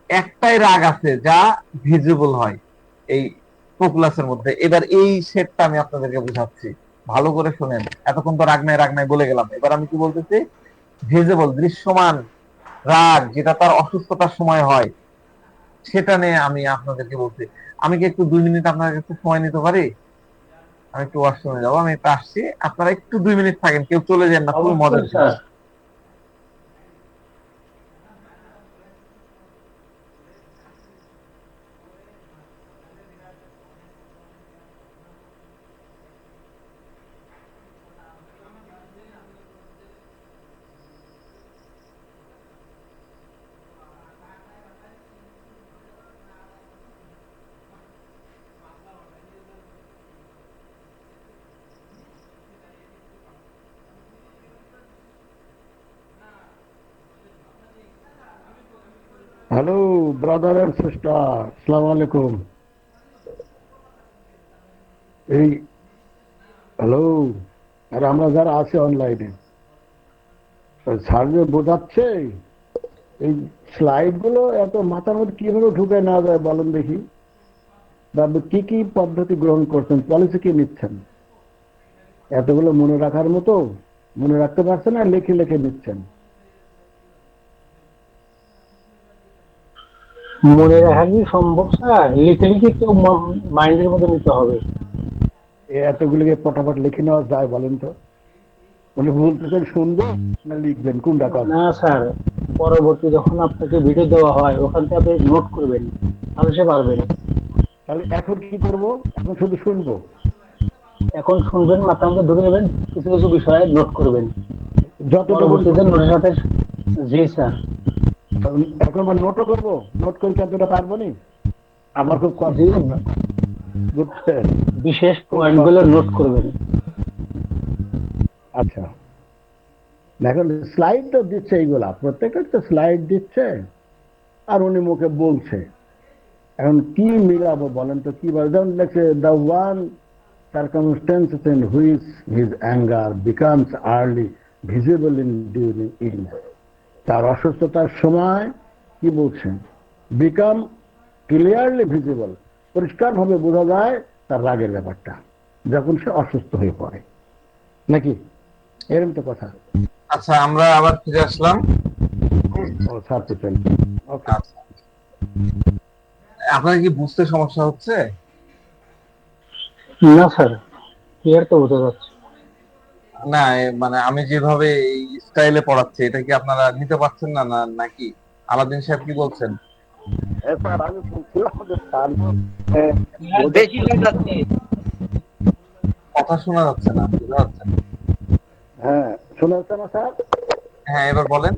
একটাই রাগ আছে যা ভিজিবল হয় এই পপুলাসের মধ্যে। এবার এই সেটটা আমি আপনাদেরকে বুঝাচ্ছি, ভালো করে শুনেন। এতক্ষণ তো রাগ নাই বলে গেলাম, এবার আমি কি বলতেছি? ভিজিবল, দৃশ্যমান রাগ যেটা তার অসুস্থতার সময় হয়, সেটা নিয়ে আমি আপনাদেরকে বলছি। আমি কি একটু 2 মিনিট আপনার কাছে সময় নিতে পারি? আমি একটু ওয়াশরুমে যাবো, আমি একটু আসছি, আপনারা একটু 2 মিনিট থাকেন, কেউ চলে যান না, খুবই মজার অবশ্যই স্যার। জিনিস। হ্যালো ব্রাদার এন্ড সিস্টার, আসসালামু আলাইকুম। এই হ্যালো, আর আমরা যারা আছি অনলাইনে, স্যার যে বোঝাচ্ছে এই স্লাইড গুলো এত মাথার মধ্যে কিভাবে ঢুকে না যায় বলেন দেখি। বা কি কি পদ্ধতি গ্রহণ করছেন, পলিসি কি নিচ্ছেন? এতগুলো মনে রাখার মতো মনে রাখতে পারছেন আর লিখে লিখে নিচ্ছেন। মনে রাখা কি সম্ভব স্যার? লিখে লিখে তো মাইন্ডের মধ্যে নিতে হবে। এতগুলোকে ফটাফট লিখে নেওয়া যায় বলেন তো? উনি বলতেছেন শুনবেন না লিখবেন, কোনটা করেন? না স্যার, পরবর্তী যখন আপনাকে ভিডিও দেওয়া হয় ওখান থেকে আপনি নোট করবেন, তাহলে সে পারবেন। তাহলে এখন কি করবো? এখন শুধু শুনবো? এখন শুনবেন, মাথার মধ্যে ধরে নেবেন, কিছু কিছু বিষয়ে নোট করবেন, যতটুকু পরবর্তীতে নোটের সাথে। জি স্যার। এখন নোটও করবো, নোট করে যতটা পারবো নি। আমার খুব কষ্ট। জি বুঝছেন? বিশেষ পয়েন্টগুলো নোট করবেন। আচ্ছা, এখন স্লাইড তো দিচ্ছে, এইগুলা প্রত্যেকের তো স্লাইড দিচ্ছে, আর উনি মুখে বলছে। এখন কি মিলাবো বলেন তো, কি বলে? যেমন লেখছে, the one circumstances in which his anger becomes early visible in during illness. তার অসুস্থতার সময় কি বলছেন? বিকাম ক্লিয়ারলি ভিজিবল, পরিষ্কারভাবে বোঝা যায় তার রাগের ব্যাপারটা যখন সে অসুস্থ হয়ে পড়ে, নাকি? এরকম তো কথা। আচ্ছা, আমরা আবার ফিরে আসলাম। ও ছাড়তেছেন, ওকে। আচ্ছা, আপনার কি বুঝতে সমস্যা হচ্ছে? না স্যার, ক্লিয়ার তো বোঝা যাচ্ছে। না, মানে আমি যেভাবে এই স্টাইলে পড়াচ্ছি, এটা কি আপনারা নিতে পারছেন না, নাকি? আলাদিন সাহেব কি বলছেন? স্যার আমি বলছিলাম যে তার বেশি হয়ে যাচ্ছে। কথা শোনা যাচ্ছে না, বুঝতে পারছেন? হ্যাঁ, শোনা যাচ্ছে না স্যার? হ্যাঁ, এবার বলেন।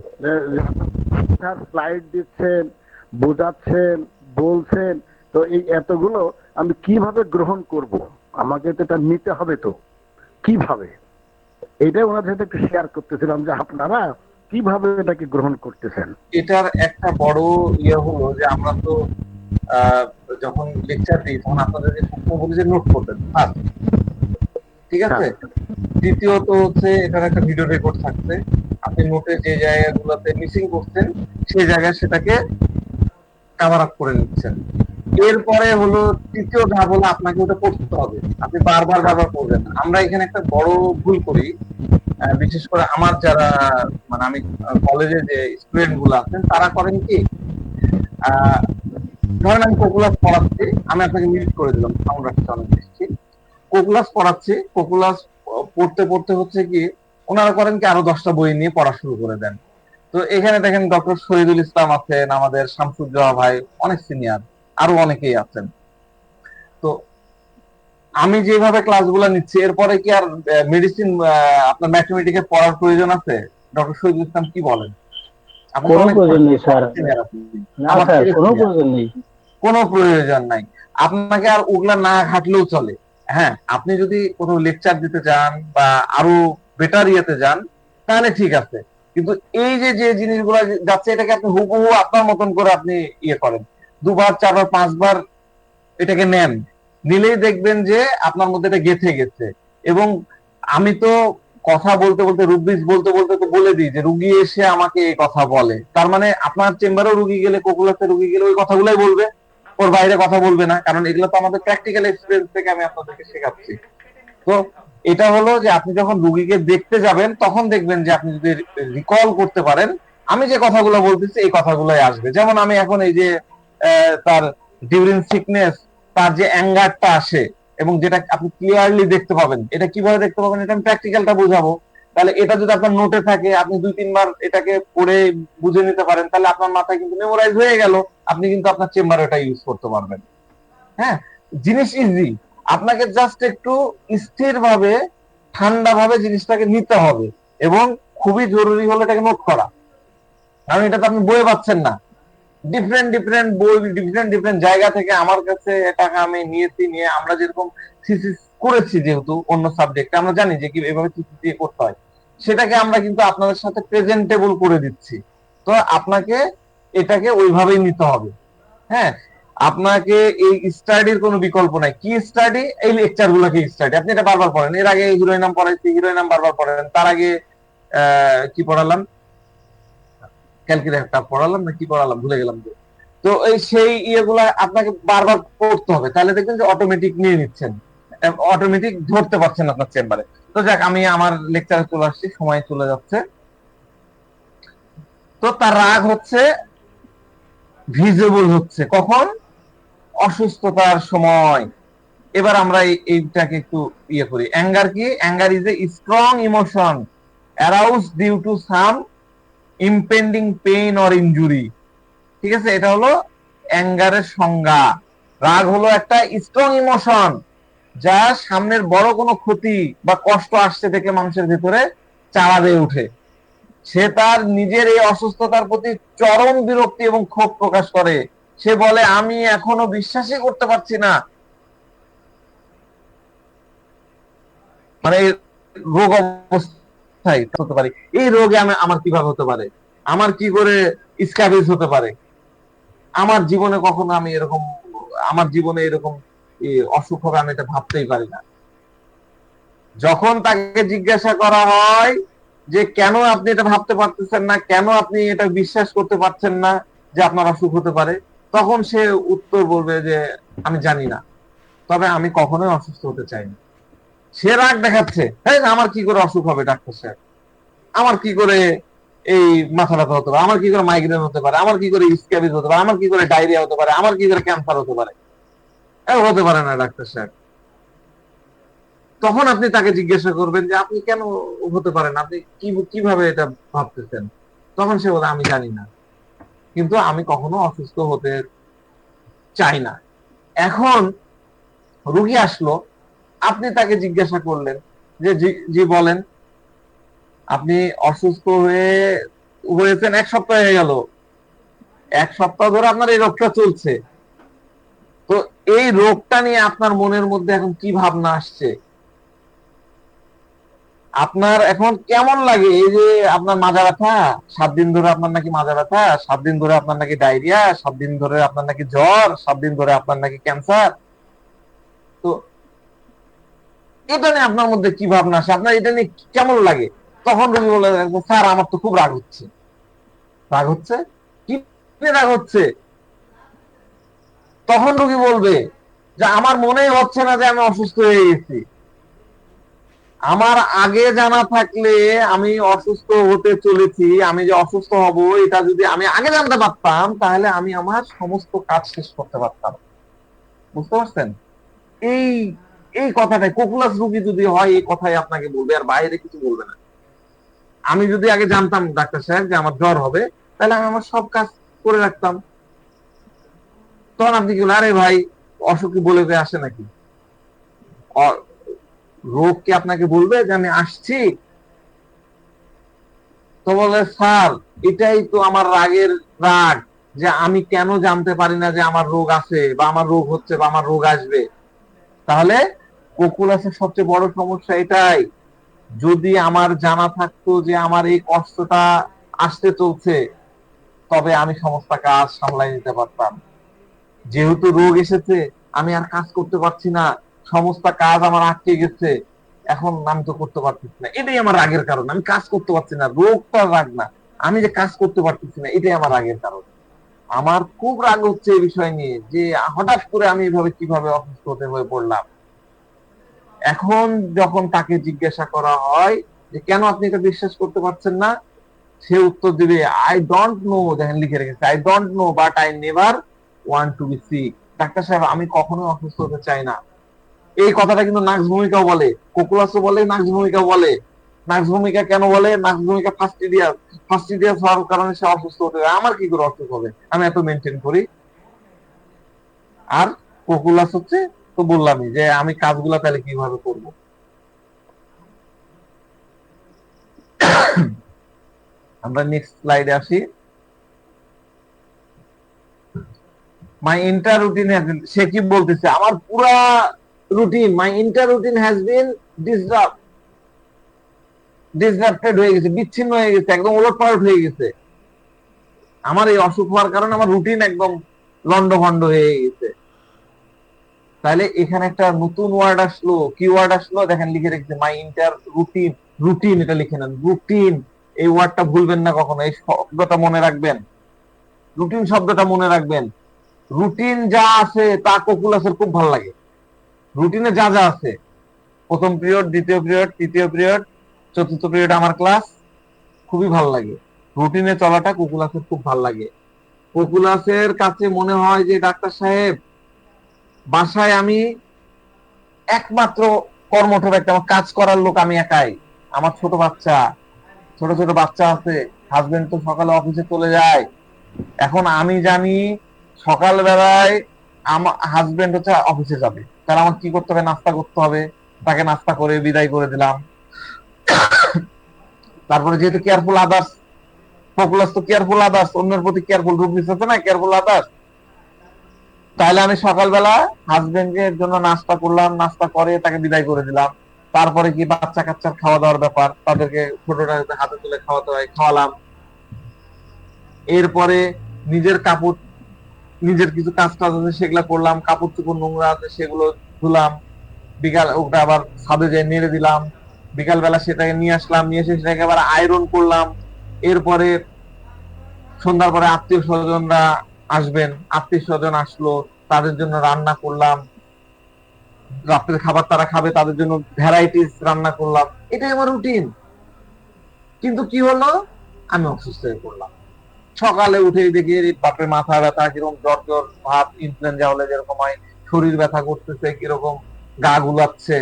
স্যার স্লাইড দিচ্ছেন, বোঝাচ্ছেন, বলছেন, তো এই এতগুলো আমি কিভাবে গ্রহণ করব? আমাকে তো এটা নিতে হবে, তো কিভাবে? এইটাই ওনাদের সাথে একটু শেয়ার করতেছিলাম যে আপনারা কিভাবে এটাকে গ্রহণ করতেছেন। এটার একটা বড় ইয়ে হলো যে আমরা তো আহ, যখন লেকচার দিই তখন আপনাদেরকে সবসময় বলি যে নোট করবেন, ঠিক আছে? দ্বিতীয়ত হচ্ছে এটার একটা ভিডিও রেকর্ড থাকছে, আপনি নোটে যে জায়গাগুলোতে মিসিং করছেন সেই জায়গায় সেটাকে কাভার আপ করে নিচ্ছেন। এরপরে হলো তৃতীয় ধাপ হলো আপনাকে ওটা পড়তে হবে, আপনি বারবার বারবার পড়বেন না। আমরা এখানে একটা বড় ভুল করি, বিশেষ করে আমার যারা, মানে আমি কলেজে যে স্টুডেন্ট গুলো আছেন তারা করেন কি, আহ, ধরেন আমি কোকুলাস পড়াচ্ছি, আমি আপনাকে মিউট করে দিলাম, সাউন্ড রাখতে অনেক বেশি। কোকুলাস পড়াচ্ছি, কোকুলাস পড়তে পড়তে হচ্ছে কি, ওনারা করেন কি আরো 10টা বই নিয়ে পড়া শুরু করে দেন। তো এখানে দেখেন ডক্টর শহীদুল ইসলাম আছেন, আমাদের শামসুজ্জোহা ভাই অনেক সিনিয়র, আরো অনেকেই আছেন। তো আমি যেভাবে ক্লাসগুলো নিচ্ছি, এরপরে কি আর মেডিসিন আপনার ম্যাথমেটিক্যাল পড়ার প্রয়োজন আছে? ডক্টর শহীদুল ইসলাম কি বলেন? আপনি তো কোনো অনেক প্রয়োজন নেই স্যার। সিনিয়র, না আমার স্যার, থেকে কোনো senior। প্রয়োজন নেই। কোনো প্রয়োজন নাই, আপনাকে আর ওগুলা না ঘাটলেও চলে। হ্যাঁ, আপনি যদি কোনো লেকচার দিতে যান বা আরো বেটার ইয়েতে যান তাহলে ঠিক আছে, কিন্তু এই যে যে জিনিসগুলো যাচ্ছে এটাকে আপনি হুবহু আপনার মতন করে আপনি ইয়ে করেন, দুবার চারবার পাঁচবার এটাকে নেন, নিলেই দেখবেন যে আপনার মধ্যে এটা গেঁথে গেছে। এবং আমি তো কথা বলতে বলতে, রুবিস বলতে বলতে তো বলে দিই যে রুগী এসে আমাকে এই কথা বলে, তার মানে আপনার চেম্বারেও রুগী গেলে, কোকুলাসে রুগী গেলে ওই কথাগুলাই বলবে, ওর বাইরে কথা বলবে না, কারণ এগুলো তো আমাদের প্র্যাকটিক্যাল এক্সপিরিয়েন্স থেকে আমি আপনাদেরকে শেখাচ্ছি। তো এটা হলো যে আপনি যখন রুগীকে দেখতে যাবেন তখন দেখবেন যে আপনি যদি রিকল করতে পারেন আমি যে কথাগুলো বলতেছি এই কথাগুলোই আসবে। যেমন আমি এখন এই যে তার ডিউরিং সিকনেস, তার যে অ্যাঙ্গারটা আসে এবং যেটা আপনি ক্লিয়ারলি দেখতে পাবেন, এটা কিভাবে দেখতে পাবেন এটা আমি প্র্যাকটিক্যালটা বুঝাবো। তাহলে এটা যদি আপনার নোটে থাকে, আপনি 2-3 বার এটাকে পড়ে বুঝে নিতে পারেন, তাহলে আপনার মাথায় কিন্তু মেমোরাইজ হয়ে গেল, আপনি কিন্তু আপনার চেম্বারে এটা ইউজ করতে পারবেন। হ্যাঁ, জিনিস ইজি, আপনাকে জাস্ট একটু স্থির ভাবে, ঠান্ডা ভাবে জিনিসটাকে নিতে হবে, এবং খুবই জরুরি হলো এটাকে নোট করা, কারণ এটা তো আপনি বইয়ে পাচ্ছেন না। ডিফারেন্ট ডিফারেন্ট বই, ডিফারেন্ট ডিফারেন্ট জায়গা থেকে আমার কাছে টাকা আমি নিয়েছি, নিয়ে আমরা যেরকম থিসিস করেছি, যেহেতু অন্য সাবজেক্টে আমরা জানি যে কি এভাবে থিসিস দিয়ে করতে হয়, সেটাকে আমরা কিন্তু আপনাদের সাথে প্রেজেন্টেবল করে দিচ্ছি। তো আপনাকে এটাকে ওইভাবেই নিতে হবে। হ্যাঁ, আপনাকে এই স্টাডির কোনো বিকল্প নাই। কি স্টাডি? এই লেকচার গুলোকে স্টাডি। আপনি এটা বারবার পড়েন, এর আগে হিরোইন নাম পড়াইছি, হিরোইন নাম বারবার পড়েন, তার আগে কি পড়ালাম, ক্যালকুলেটর পড়ালাম না কি পড়ালাম ভুলে গেলাম যে। তো এই সেই ইয়েগুলা আপনাকে বারবার পড়তে হবে, তাহলে দেখবেন যে অটোমেটিক নিয়ে নিচ্ছেন, অটোমেটিক ধরতে পারছেন আপনার চেম্বারে। তো যাক, আমি আমার লেকচারে চলে আসছি, সময় চলে যাচ্ছে। তো তার রাগ হচ্ছে ভিজিবল হচ্ছে কখন? অসুস্থতার সময়। এবার আমরা এইটাকে একটু ইয়ে করি। অ্যাঙ্গার কি? Anger is a strong emotion arouse due to some impending pain or injury. ঠিক আছে, এটা হলো অ্যাঙ্গারের সংজ্ঞা। রাগ হলো একটা স্ট্রং ইমোশন, যা সামনের বড় কোনো ক্ষতি বা কষ্ট আসছে থেকে মানুষের ভেতরে চাড়া দিয়ে উঠে। সে তার নিজের এই অসুস্থতার প্রতি চরম বিরক্তি এবং ক্ষোভ প্রকাশ করে। সে বলে, আমি এখনো বিশ্বাসই করতে পারছি না মানে এই রোগ অবস্থায় হতে পারে, এই রোগে আমি আমার কিভাবে হতে পারে, আমার কি করে স্ক্যাবিজ হতে পারে, আমার জীবনে কখনো আমি এরকম, আমার জীবনে এরকম অসুখ হবে আমি এটা ভাবতেই পারি না। যখন তাকে জিজ্ঞাসা করা হয় যে কেন আপনি এটা ভাবতে পারতেছেন না, কেন আপনি এটা বিশ্বাস করতে পারছেন না যে আপনার অসুখ হতে পারে, তখন সে উত্তর বলবে যে আমি জানি না, তবে আমি কখনোই অসুস্থ হতে চাই না। সে রাগ দেখাচ্ছে, হ্যাঁ আমার কি করে অসুখ হবে ডাক্তার সাহেব, আমার কি করে এই মাথা ব্যথা হতে পারে, আমার কি করে মাইগ্রেন হতে পারে, আমার কি করে স্ক্যাবিজ হতে পারে, আমার কি করে ডায়রিয়া হতে পারে, আমার কি করে ক্যান্সার হতে পারে, হতে পারে না ডাক্তার সাহেব। তখন আপনি তাকে জিজ্ঞাসা করবেন যে আপনি কেন হতে পারেন, আপনি কিভাবে এটা ভাবতেছেন, তখন সে বলে আমি জানি না, কিন্তু আমি কখনো অসুস্থ হতে চাই না। এখন রুগী আসলো, আপনি তাকে জিজ্ঞাসা করলেন যে জি জি বলেন, আপনি অসুস্থ হয়েছেন 1 সপ্তাহ হয়ে গেল, 1 সপ্তাহ ধরে আপনার এই রোগটা চলছে, তো এই রোগটা নিয়ে আপনার মনের মধ্যে এখন কি ভাবনা আসছে, আপনার এখন কেমন লাগে, এই যে আপনার মাজা ব্যথা 7 দিন ধরে, আপনার নাকি মাজা ব্যথা 7 দিন ধরে, আপনার নাকি ডায়রিয়া 7 দিন ধরে, আপনার নাকি জ্বর 7 দিন ধরে, আপনার নাকি ক্যান্সার, তো এটা নিয়ে আপনার মধ্যে কি ভাবনা আসে, আপনার এটা নিয়ে কেমন লাগে? তখন রোগী বলে স্যার আমার তো খুব রাগ হচ্ছে। রাগ হচ্ছে? কি নিয়ে রাগ হচ্ছে? তখন রোগী বলবে যে আমার মনেই হচ্ছে না যে আমি অসুস্থ হয়ে গেছি, আমার আগে জানা থাকলে আমি অসুস্থ হতে চলেছি, আমি যে অসুস্থ হব এটা যদি আমি আগে জানতে পারতাম তাহলে আমি আমার সমস্ত কাজ শেষ করতে পারতাম। বুঝতে পারছেন? এই এই কথাটাই কোকুলাস রোগী যদি হয় এই কথাই আপনাকে বলবে, আর বাইরে কিছু বলবে না। আমি যদি আগে জানতাম ডাক্তার সাহেব যে আমার জ্বর হবে, তাহলে আমি আমার সব কাজ করে রাখতাম। তখন আপনি কি বলেন, আরে ভাই অসুখ কি বলে আসে নাকি, রোগ কি আপনাকে বলবে যে আমি আসছি? তো বলে স্যার এটাই তো আমার রাগের রাগ, যে আমি কেন জানতে পারি না যে আমার রোগ আছে বা আমার রোগ হচ্ছে বা আমার রোগ আসবে। তাহলে কোকুলাসের সবচেয়ে বড় সমস্যা এটাই, যদি আমার জানা থাকতো যে আমার এই কষ্টটা আসতে চলছে, তবে আমি সমস্ত কাজ সামলাই নিতে পারতাম। যেহেতু রোগ এসেছে, আমি আর কাজ করতে পারছি না, সমস্ত কাজ আমার আটকে গেছে, এখন আমি তো করতে পারতেছি না, এটাই আমার রাগের কারণ। আমি কাজ করতে পারছি না, রোগটা রাগ না, আমি যে কাজ করতে পারতেছি না এটাই আমার রাগের কারণ। আমার খুব রাগ হচ্ছে এই বিষয় নিয়ে যে হঠাৎ করে আমি এইভাবে কিভাবে অসুস্থ হয়ে পড়লাম। এখন যখন তাকে জিজ্ঞাসা করা হয় যে কেন আপনি এটা বিশ্বাস করতে পারছেন না, সে উত্তর দিবে আই ডোন্ট নো, দেখেন লিখে রেখেছে I don't know but I never want to be sick. Doctor সাহেব আমি কখনো অসুস্থ হতে চাই না। এই কথাটা কিন্তু নাক্স ভূমিকাও বলে, কোকুলাসও বলে, নাক্স ভূমিকা বলে। নাক্স ভূমিকা কেন বলে? নাক্স ভূমিকা ফাস্টিডিয়াস হওয়ার কারণে সে অসুস্থ হতে যায়। আমার কি করে অসুখ হবে, আমি এত মেনটেন করি। আর কোকুলাস হচ্ছে, তো বললামই যে আমি কাজগুলা তাহলে কিভাবে করব। আমরা নেক্সট স্লাইডে আসি। মাই ইন্টার রুটিন, সে কি বলতেছে, আমার পুরা routine, my inter routine has been disrupted হয়ে গেছে, বিচ্ছিন্ন হয়ে গেছে, একদম ওলটপালট হয়ে গেছে। আমার এই অসুখ হওয়ার কারণে আমার রুটিন একদম লন্ডভন্ড হয়ে গেছে। তাহলে এখানে একটা নতুন ওয়ার্ড আসলো, কি ওয়ার্ড আসলো দেখেন লিখে রেখেছে, মাই ইন্টার রুটিন। রুটিন এটা লিখে নেন, রুটিন, এই ওয়ার্ডটা ভুলবেন না কখনো, এই শব্দটা মনে রাখবেন, রুটিন শব্দটা মনে রাখবেন। রুটিন যা আছে তা কোকুলাসের খুব ভালো লাগে। রুটিনে যা যা আছে, প্রথম পিরিয়ড, দ্বিতীয় পিরিয়ড, তৃতীয় পিরিয়ড, চতুর্থ পিরিয়ড আমার ক্লাস, খুবই ভালো লাগে। রুটিনে চলাটা কোকুলাসের খুব ভালো লাগে। কোকুলাসের কাছে মনে হয় যে ডাক্তার সাহেব বাসায় আমি একমাত্র কর্মঠ ব্যক্তি, আমার কাজ করার লোক আমি একাই, আমার ছোট ছোট বাচ্চা আছে, হাজবেন্ড তো সকালে অফিসে চলে যায়। এখন আমি জানি সকাল বেলায় আমার হাজবেন্ড হচ্ছে অফিসে যাবে, তাহলে আমার কি করতে হবে, নাস্তা করতে হবে, তাকে নাস্তা করে বিদায় করে দিলাম। তারপরে যেহেতু কেয়ারফুল আদার্স, পপুলাস তো কেয়ারফুল আদার্স, অন্যের প্রতি কেয়ারফুল, রুগী আছে না কেয়ারফুল আদার্স, তাহলে আমি সকালবেলা হাজবেন্ডের জন্য নাস্তা করলাম, নাস্তা করে তাকে বিদায় করে দিলাম। তারপরে কি বাচ্চা কাচ্চার খাওয়া দাওয়ার ব্যাপার, তাদেরকে ছোটটা হাতে তুলে খাওয়াতে হয়, খাওয়ালাম। এরপরে নিজের কাপড়, নিজের কিছু কাজ টাজ আছে সেগুলো করলাম, কাপড় চোপড় নোংরা আছে সেগুলো ধুলাম, বিকাল ওটা আবার ছাদে যেয়ে নেড়ে দিলাম, বিকাল বেলা সেটাকে নিয়ে আসলাম, নিয়ে এসে সেটাকে আবার আয়রন করলাম। এরপরে সন্ধ্যার পরে আত্মীয় স্বজনরা আসবেন, আত্মীয় স্বজন আসলো, তাদের জন্য রান্না করলাম, রাত্রের খাবার তারা খাবে, তাদের জন্য ভ্যারাইটিস রান্না করলাম। এটাই আমার রুটিন। কিন্তু কি হলো, আমি অসুস্থ হয়ে পড়লাম। সকালে উঠে দেখি বাপরে মাথা ব্যথা, কিরকম জ্বর জ্বর ভাব, ইনফ্লুয়েঞ্জা হলে যেরকম হয়, শরীর ব্যথা করতেছে, কিরকম গা গুলাচ্ছে।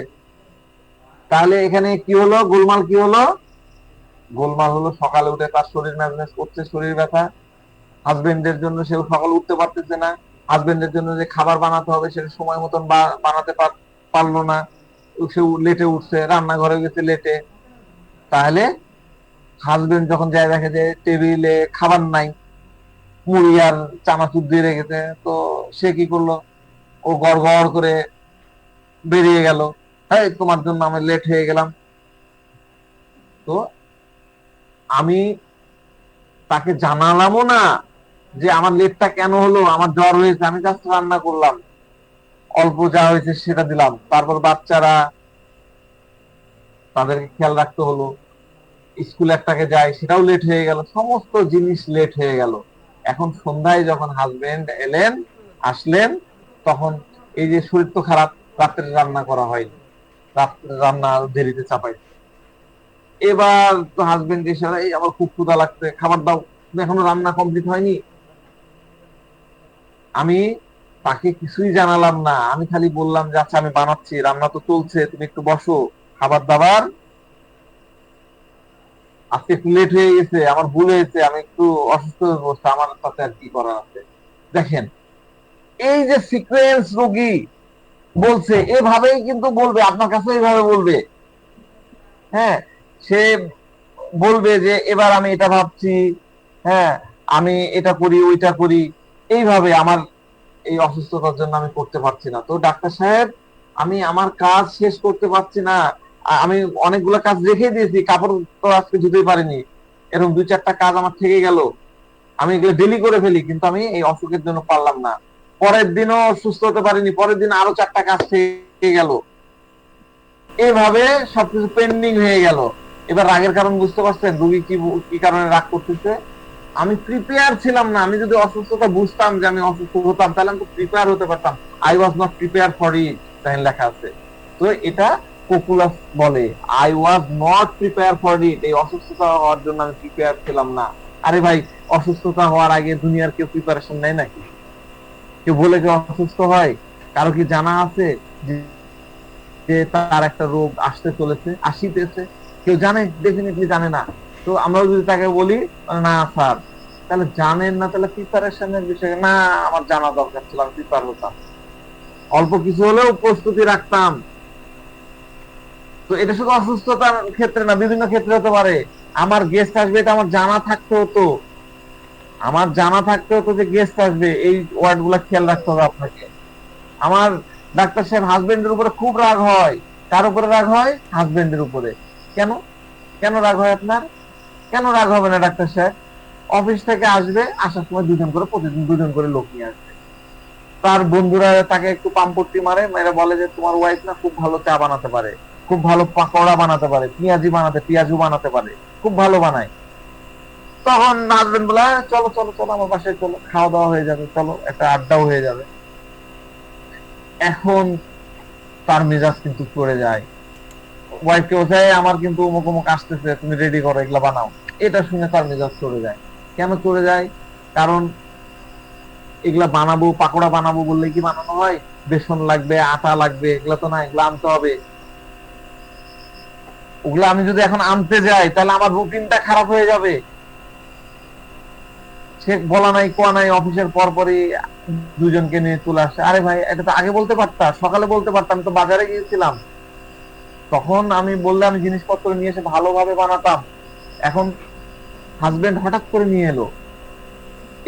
তাহলে এখানে কি হলো, গোলমাল কি হলো? গোলমাল হলো সকালে উঠে তার শরীর ম্যাজনেস করছে, শরীর ব্যথা। হাজবেন্ডের জন্য সেও সকালে উঠতে পারতেছে না, হাজবেন্ডের জন্য যে খাবার বানাতে হবে সেটা সময় মতন বানাতে পারলো না, সে লেটে উঠছে, রান্নাঘরে গেছে লেটে। তাহলে হাজবেন্ড যখন যায় দেখে যে টেবিলে খাবার নাই, মুড়ি আর চানাচুর দিয়ে রেখেছে, তো সে কি করলো, ও গড় গড় করে বেরিয়ে গেল, হ্যাঁ তোমার জন্য আমি লেট হয়ে গেলাম। তো আমি তাকে জানালামও না যে আমার লেটটা কেন হলো, আমার জ্বর হয়েছে, আমি জাস্ট রান্না করলাম, অল্প যা হয়েছে সেটা দিলাম। তারপর বাচ্চারা, তাদেরকে খেয়াল রাখতে হলো, স্কুল একটাকে যায় সেটাও লেট হয়ে গেল, সমস্ত জিনিস লেট হয়ে গেল। এখন সন্ধ্যায় যখন হাজবেন্ড এলেন, আসলেন, তখন এই যে শরীর তো খারাপ, রাত্রে রান্না করা হয়নি, রাত্রে রান্না দেরিতে চাপাই। এবার তো হাজবেন্ড এসে, এই আমার খুব ক্ষুধা লাগছে, খাবার দাও, তুমি এখনো রান্না কমপ্লিট হয়নি। আমি তাকে কিছুই জানালাম না, আমি খালি বললাম যে আচ্ছা আমি বানাচ্ছি, রান্না তো চলছে, তুমি একটু বসো, খাবার দাবার আজকে একটু লেট হয়ে গেছে, আমার ভুল হয়েছে, আমি একটু অসুস্থ হয়ে পড়ছি, আমার সাথে আর কি করার আছে। দেখেন, এই যে সিকোয়েন্স রোগী বলছে, এভাবেই কিন্তু বলবে আপনার কাছে, এইভাবে বলবে। হ্যাঁ, সে বলবে যে এবার আমি এটা ভাবছি, হ্যাঁ আমি এটা করি ওইটা করি, এইভাবে আমার এই অসুস্থতার জন্য আমি করতে পারছি না। তো ডাক্তার সাহেব, আমি আমার কাজ শেষ করতে পারছি না, আমি অনেকগুলো কাজ রেখে দিয়েছি, কাপড় তো আজকে ধুতে পারিনি, এরকম দুই চারটা কাজ আমার থেকে গেল, আমি এগুলো ডেলি করে ফেলি, কিন্তু আমি এই অসুখের জন্য পারলাম না। পরের দিনও সুস্থ হতে পারিনি, পরের দিন আরো চারটা কাজ থেকে গেল, এইভাবে সবকিছু পেন্ডিং হয়ে গেল। এবার রাগের কারণ বুঝতে পারছেন, রুগী কি কি কারণে রাগ করতেছে? আমি প্রিপেয়ার ছিলাম না। আমি যদি অসুস্থতা বুঝতাম যে আমি অসুস্থ হতাম, তাহলে আমি তো প্রিপেয়ার হতে পারতাম। I was not prepare for it, তাই লেখা আছে। তো এটা পপুলার বলে, I was not prepare for it, এই অসুস্থতা হওয়ার জন্য আমি প্রিপেয়ার ছিলাম না। আরে ভাই, অসুস্থতা হওয়ার আগে দুনিয়ার কেউ প্রিপারেশন নেয় নাকি? কেউ বলে কেউ অসুস্থ হয়? কারো কি জানা আছে যে যে তার একটা রোগ আসতে চলেছে, আসিতেছে? কেউ জানে? ডেফিনেটলি জানে না। তো আমরা যদি তাকে বলি না স্যার, তাহলে জানেন না, তাহলে প্রিপারেশনের বিষয়ে না, আমার জানা দরকার ছিল, আমি প্রিপার হতাম, অল্প কিছু হলেও প্রস্তুতি রাখতাম। তো এটা শুধু অসুস্থতার ক্ষেত্রে না, বিভিন্ন ক্ষেত্রে হতে পারে। আমার গেস্ট আসবে, এটা আমার জানা থাকতে হতো, আমার জানা থাকতে হতো যে গেস্ট আসবে, এই ওয়ার্ড গুলা খেয়াল রাখতে হবে আপনাকে। আমার ডাক্তার সাহেব হাজবেন্ডের উপরে খুব রাগ হয়। কার উপরে রাগ হয়? হাজবেন্ডের উপরে। কেন? কেন রাগ হয় আপনার? কেন রাগ হবে না ডাক্তার সাহেব? অফিস থেকে আসবে, আসার সময় দুজন করে, প্রতিদিন দুজন করে লোক নিয়ে আসবে। তার বন্ধুরা তাকে একটু পাম্পট্টি মারে, মেরে বলে যে তোমার ওয়াইফ না খুব ভালো চা বানাতে পারে, খুব ভালো পাকোড়া বানাতে পারে, পেঁয়াজু বানাতে পারে, খুব ভালো বানায়। তখন হাজবেন্ড বলে চলো চলো চলো আমার বাসায় চলো, খাওয়া দাওয়া হয়ে যাবে, চলো একটা আড্ডাও হয়ে যাবে। এখন তার মেজাজ কিন্তু পড়ে যায়, ওয়াইফকে বোঝায় আমার কিন্তু অমুক অমুক আসতেছে, তুমি রেডি করো, এগুলা বানাও। এটা শুনে তার মেজাজ চড়ে যায়। কেন চড়ে যায়? কারণ এগুলা বানাবো, পাকোড়া বানাবো বললে কি বানানো হয়? বেসন লাগবে, আটা লাগবে, এগুলা তো না, এগুলা আনতে হবে। ওগুলা আমি যদি এখন আনতে যাই, তাহলে আমার রুটিনটা খারাপ হয়ে যাবে। সে বলা নাই কোয়া নাই, অফিসের পর পরই দুজনকে নিয়ে চলে আসে। আরে ভাই, এটা তো আগে বলতে পারতাম, সকালে বলতে পারতাম, তো বাজারে গিয়েছিলাম, তখন আমি বললে আমি জিনিসপত্র নিয়ে এসে ভালোভাবে বানাতাম। এখন হাজবেন্ড হঠাৎ করে নিয়ে এলো,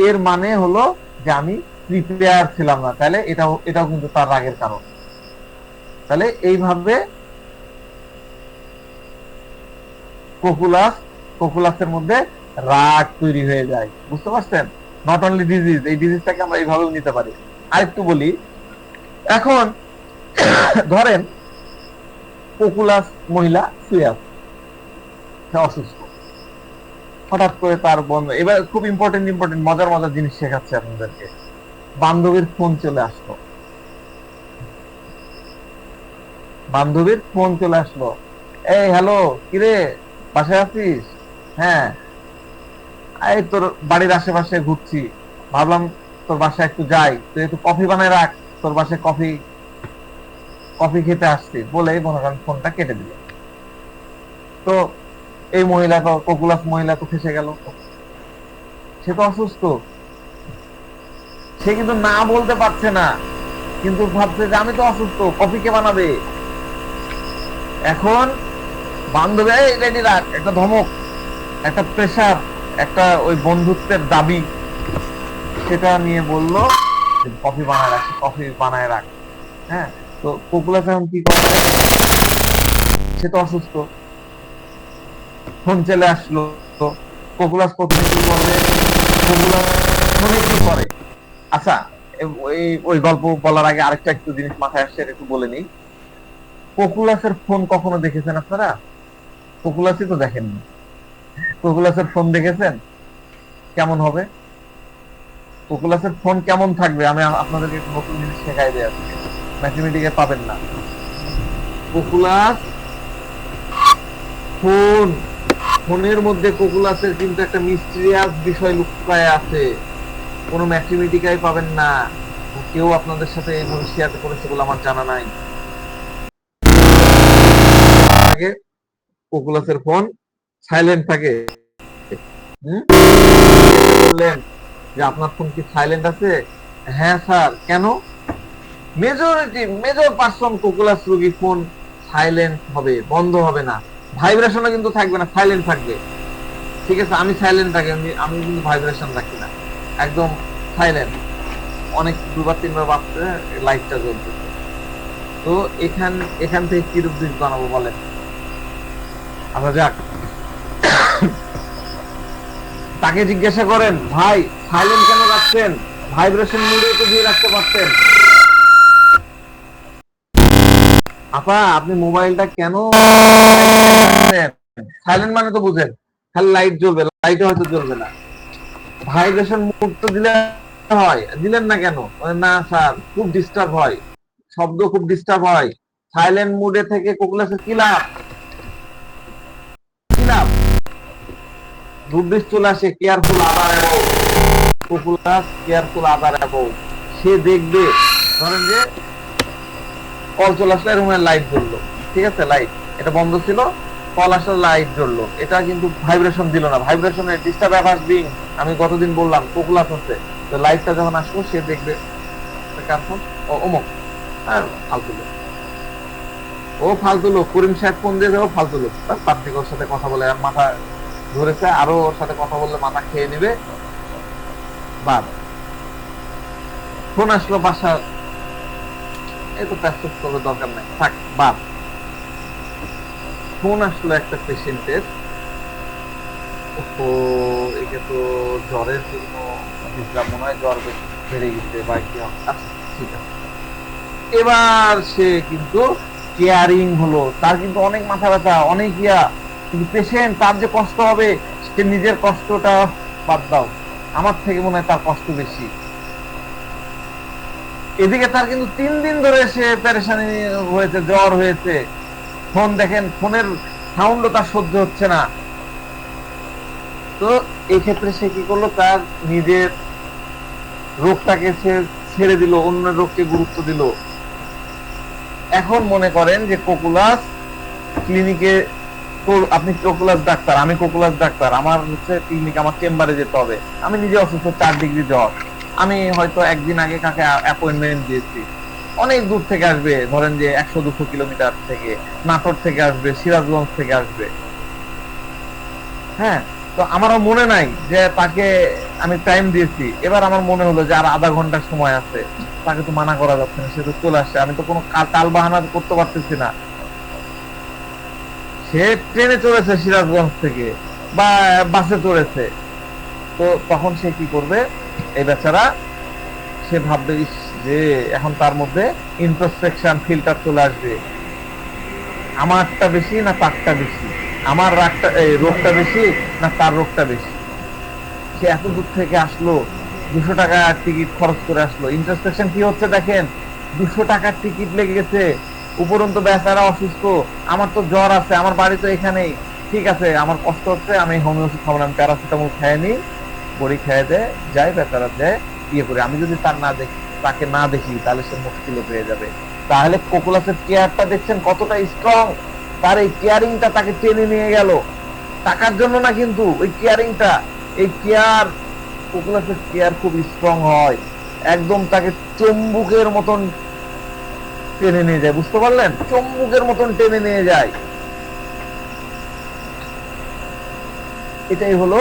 এর মানে হলো যে আমি প্রিপেয়ার ছিলাম না। তাহলে এটাও এটাও কিন্তু তার রাগের কারণ। তাহলে এইভাবে কোকুলাসের মধ্যে রাগ তৈরি হয়ে যায়, বুঝতে পারছেন? নট অনলি ডিজিজ, এই ডিজিজটাকে আমরা এইভাবেও নিতে পারি। আরেকটু বলি, এখন ধরেন কোকুলাস মহিলা শুয়ে আছে, সে অসুস্থ, হঠাৎ করে তার বন্ধ, এবার খুব ইম্পর্টেন্ট মজার মজার জিনিস শেখাচ্ছে আপনাদেরকে। বান্ধবীর ফোন চলে আসলো, এই হ্যালো, কিরে বাসায় আছিস? হ্যাঁ, এই তোর বাড়ির আশেপাশে ঘুরছি, ভাবলাম তোর বাসায় একটু যাই, তুই একটু কফি বানায় রাখ, তোর বাসায় কফি খেতে আসছি বলে মনে করেন ফোনটা কেটে দিল। তো এই মহিলা তো কোকুলাস মহিলা তো ফেসে গেল, সে তো অসুস্থ, সে কিন্তু না বলতে পারছে না, কিন্তু ভাবছে যে আমি তো অসুস্থ, কফি কে বানাবে? এখন বান্ধবী রেডি রাখ, একটা ধমক, একটা প্রেসার, একটা ওই বন্ধুত্বের দাবি, সেটা নিয়ে বললো কফি বানায় রাখ। হ্যাঁ, তো কোকুলাস এখন কি করবে? সে তো অসুস্থ, ফোন চলে আসলো, তো কোকুলাস প্রথমে কি করবে? কোকুলাস ফোনে কি করে? আচ্ছা, ওই গল্প বলার আগে আরেকটা একটু জিনিস মাথায় আসছে, একটু বলে নিই। কোকুলাসের ফোন কখনো দেখেছেন আপনারা? কোকুলাসই তো দেখেননি। কোকুলাসের ফোন দেখেছেন কেমন হবে? কোকুলাসের ফোন কেমন থাকবে আমি আপনাদেরকে একটু নতুন জিনিস শেখাই দেয়, আজকে ম্যাথমেটিকে পাবেন না। কোকুলাস ফোনের মধ্যে কোকুলাসের কিন্তু একটা মিস্টিরিয়াস বিষয় লুকায় আছে, কোনো ম্যাথমেটিকাই পাবেন না, কেউ আপনাদের সাথে এইভাবে শেয়ার করেছে বলে আমার জানা নাই। আগে কোকুলাসের ফোন সাইলেন্ট থাকে। বললেন যে আপনার ফোন কি সাইলেন্ট আছে? হ্যাঁ স্যার, কেন? মেজর পার্সন কোকুলাস রোগী ফোন সাইলেন্ট হবে, বন্ধ হবে না, ভাইব্রেশনও কিন্তু থাকবে না, সাইলেন্ট থাকবে। ঠিক আছে, আমি সাইলেন্ট থাকি, আমি কিন্তু ভাইব্রেশন রাখি না, একদম সাইলেন্ট। অনেক দুবার তিনবার বাজছে, লাইটটা জ্বলছে। তো এখান থেকে কি রূপ জিনিস বানাবো বলেন? আচ্ছা যাক, তাকে জিজ্ঞাসা করেন, ভাই সাইলেন্ট কেন রাখছেন? ভাইব্রেশন মুডে তো দিয়ে রাখতে পারতেন। আপা আপনি মোবাইলটা কেন সাইলেন্ট মানে তো বুঝেন, খালি লাইট জ্বলবে, লাইটে হয়তো জ্বলবে না, ভাইব্রেশন মুড তো দিলে হয়, দিলেন না কেন? না স্যার, খুব ডিস্টার্ব হয়, শব্দ খুব ডিস্টার্ব হয়, সাইলেন্ট মুডে থেকে কোকুলাসের কি লাভ? রুবিস চলে আসে, careful other about, Cocculus careful other about, সে দেখবে, ধরেন যে কল চলে আসলে রুমের লাইট জ্বললো, ঠিক আছে, লাইট এটা বন্ধ ছিল, কল আসলে লাইট জ্বললো, এটা কিন্তু ভাইব্রেশন দিল না, ভাইব্রেশনের ডিস্টার্ব অ্যাভার্স বিং, আমি গতদিন বললাম কোকুলাস হচ্ছে, তো লাইটটা যখন আসলো সে দেখবে অমুক, আর ফালতু লোক, ও ফালতু লোক, করিম সাহেব ফোন দিয়ে যাবো, ফালতু লোক, পাবলিক ওর সাথে কথা বলে আর মাথা ধরেছে, আরো ওর সাথে কথা বললে মাথা খেয়ে নিবে, বাদ। ফোন আসলো বাসা, এত প্যাসেজ করার দরকার নাই, থাক বাদ। ফোন আসলো একটা পেশেন্টের, একে তো জ্বরের জন্য মনে হয় জ্বর বেড়ে গেছে বা কি, আচ্ছা ঠিক আছে, এবার সে কিন্তু কেয়ারিং হলো, তার কিন্তু অনেক মাথা ব্যথা, অনেক কিন্তু পেশেন্ট, তার যে কষ্ট হবে, সে নিজের কষ্টটা বাদ দাও, আমার থেকে মনে হয় তার কষ্ট বেশি। এদিকে তার কিন্তু 3 দিন ধরে সে পেরেশানি হয়েছে, জ্বর হয়েছে, ফোন দেখেন, ফোনের সাউন্ডও তার সহ্য হচ্ছে না। তো এই ক্ষেত্রে সে কি করলো, তার নিজের রোগটাকে সে ছেড়ে দিল, অন্য রোগকে গুরুত্ব দিল। এখন মনে করেন যে কোকুলাস ক্লিনিকে, আপনি কোকুলাস ডাক্তার, আমি কোকুলাস ডাক্তার, আমার হচ্ছে ক্লিনিক, আমার চেম্বারে যেতে হবে, আমি নিজে অসুস্থ, 4 ডিগ্রি জ্বর, আমি হয়তো একদিন আগে কাকে অ্যাপয়েন্টমেন্ট দিয়েছি, অনেক দূর থেকে আসবে, ধরেন যে 100-200 কিলোমিটার থেকে, নাটোর থেকে আসবে, সিরাজগঞ্জ থেকে আসবে। হ্যাঁ, তো আমারও মনে নাই যে তাকে আমি টাইম দিয়েছি, এবার আমার মনে হলো যে আর আধা ঘন্টার সময় আছে, তাকে তো মানা করা যাচ্ছে না, সে তো চলে আসছে, আমি তো কোনো টাল বাহানা করতে পারতেছি না। সে ট্রেনে চড়েছে সিরাজগঞ্জ থেকে বা বাসে চড়েছে, তো তখন সে কি করবে, এই বেচারা সে ভাববে ইস, যে এখন তার মধ্যে ইন্ট্রোস্পেকশন ফিল্টার চলে আসবে, আমারটা বেশি না তারটা বেশি, আমার রাগটা এই রোগটা বেশি না তার রোগটা বেশি। সে এত দূর থেকে আসলো, 200 টাকা টিকিট খরচ করে আসলো, ইন্ট্রোস্পেকশন কি হচ্ছে দেখেন, 200 টাকার টিকিট লেগে গেছে, উপরন্তু বেচারা অসুস্থ, আমার তো জ্বর আছে, আমার বাড়ি তো এখানেই, ঠিক আছে আমার কষ্ট হচ্ছে, আমি হোমিও ওষুধ খাবো না, আমি প্যারাসিটামল খেয়ে নিই, বড়ি খেয়ে দেয় যাই, বেচারা দেয় ইয়ে করে, আমি যদি তার না দেখি, তাকে না দেখি, তাহলে সে মুশকিলে পেয়ে যাবে। তাহলে কোকুলাসের কেয়ারটা দেখছেন কতটা স্ট্রং, তার এই কেয়ারিংটা তাকে টেনে নিয়ে গেল, টাকার জন্য না কিন্তু, ওই কেয়ারিংটা, এই কেয়ার, কোকুলাসের কেয়ার খুব স্ট্রং হয়, একদম তাকে চুম্বুকের মতন টেনে নিয়ে যায়, বুঝতে পারলেন, চুম্বুকের মতন টেনে নিয়ে যায়। এটাই হলো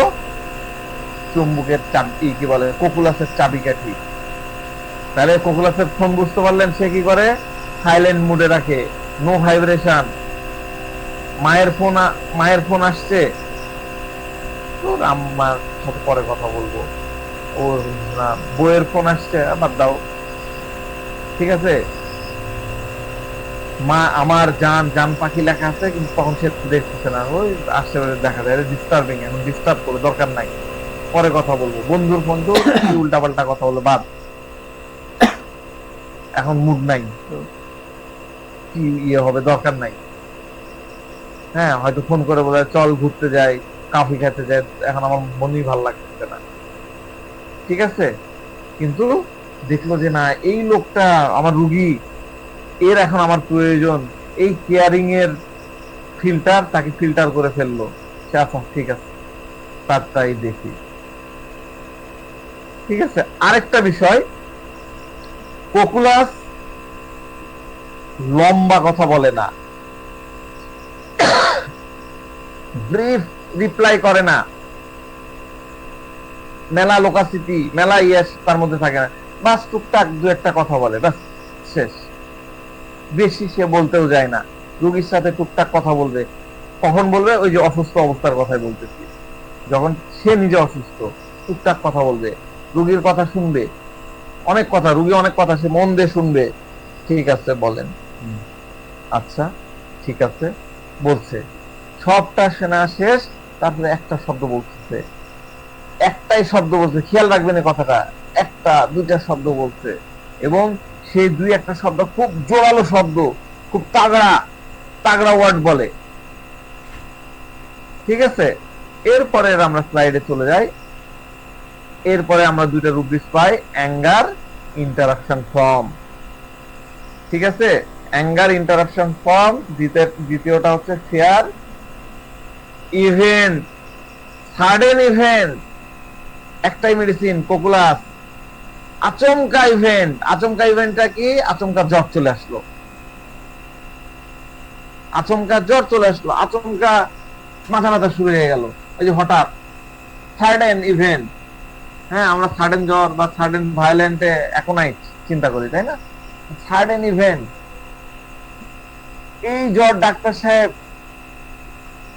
চুম্বুকের চাবি, কি বলে, কোকুলাসের চাবিকাঠি। তাহলে কোকুলাসের ফোন বুঝতে পারলেন, সে কি করে, সাইলেন্ট মুডে রাখে, নো ভাইব্রেশন। মায়ের ফোন আসছে, তোর আম্মার সাথে পরে কথা বলবো, ওর না, বইয়ের ফোন আসছে, বাদ দাও, ঠিক আছে, মা আমার জান জান পাখি লেখা আছে, কিন্তু তখন সে দেখতেছে না, ওই আসছে দেখা যায় ডিস্টার্বিং, এখন ডিস্টার্ব করে দরকার নাই, পরে কথা বলবো, বন্ধুর বন্ধু উল্টা পাল্টা কথা বলবো, বাদ, এখন মুড নাই, কি ইয়ে হবে, দরকার নাই। হ্যাঁ, হয়তো ফোন করে বলে চল ঘুরতে যাই, কফি খেতে যাই, এখন আমার মনই ভালো লাগছে না, ঠিক আছে, কিন্তু দেখলো যে না, এই লোকটা আমার রুগী, এর এখন আমার প্রয়োজন, এই কেয়ারিং এর ফিল্টার তাকে ফিল্টার করে ফেললো, সে আচ্ছা ঠিক আছে, তারটাই দেখি, ঠিক আছে। আরেকটা বিষয়, কোকুলাস লম্বা কথা বলে না, ব্রিফ রিপ্লাই করে না, মেলা লোকাসিটি, মেলা ইয়েস তার মধ্যে থাকে না, বাস টুকটাক দু একটা কথা বলে, বাস শেষ, বেশি সে বলতেও যায় না। রোগীর সাথে টুকটাক কথা বলবে, কখন বলবে, ওই যে অসুস্থ অবস্থার কথাই বলতেছি, যখন সে নিজে অসুস্থ, টুকটাক কথা বলবে, রোগীর কথা শুনবে, অনেক কথা, রোগী অনেক কথা সে মন দিয়ে শুনবে, ঠিক আছে বলেন, আচ্ছা ঠিক আছে বলছে, সবটা শোনা শেষ, তারপরে একটা শব্দ বলতেছে, একটাই শব্দ বলছে, খেয়াল রাখবেন এই কথাটা, একটা দুইটা শব্দ বলছে, এবং সেই দুই একটা শব্দ খুব জোরালো শব্দ, খুব তাগড়া তাগড়া ওয়ার্ড বলে, ঠিক আছে। এরপরে আমরা স্লাইডে চলে যাই, এরপরে আমরা দুইটা রুব্রিক পাই, অ্যাঙ্গার, ইন্টারাকশন ফর্ম, ঠিক আছে, অ্যাঙ্গার ইন্টারাকশন ফর্ম, দ্বিতীয়টা হচ্ছে ফেয়ার ইভেন্ট, সাডেন ইভেন্ট, একটাই মেডিসিন কোকুলাস, আচমকা ইভেন্ট, আচমকা ইভেন্টটা কি, আচমকা জ্বর চলে আসলো, আচমকা জ্বর চলে আসলো, আচমকা মাথা ব্যথা শুরু হয়ে গেল, ওই যে হঠাৎ, সাডেন ইভেন্ট। হ্যাঁ, আমরা সাডেন জ্বর বা সাডেন ভায়োলেন্টে অ্যাকোনাইট চিন্তা করি, তাই না, সাডেন ইভেন্ট, এই জ্বর ডাক্তার সাহেব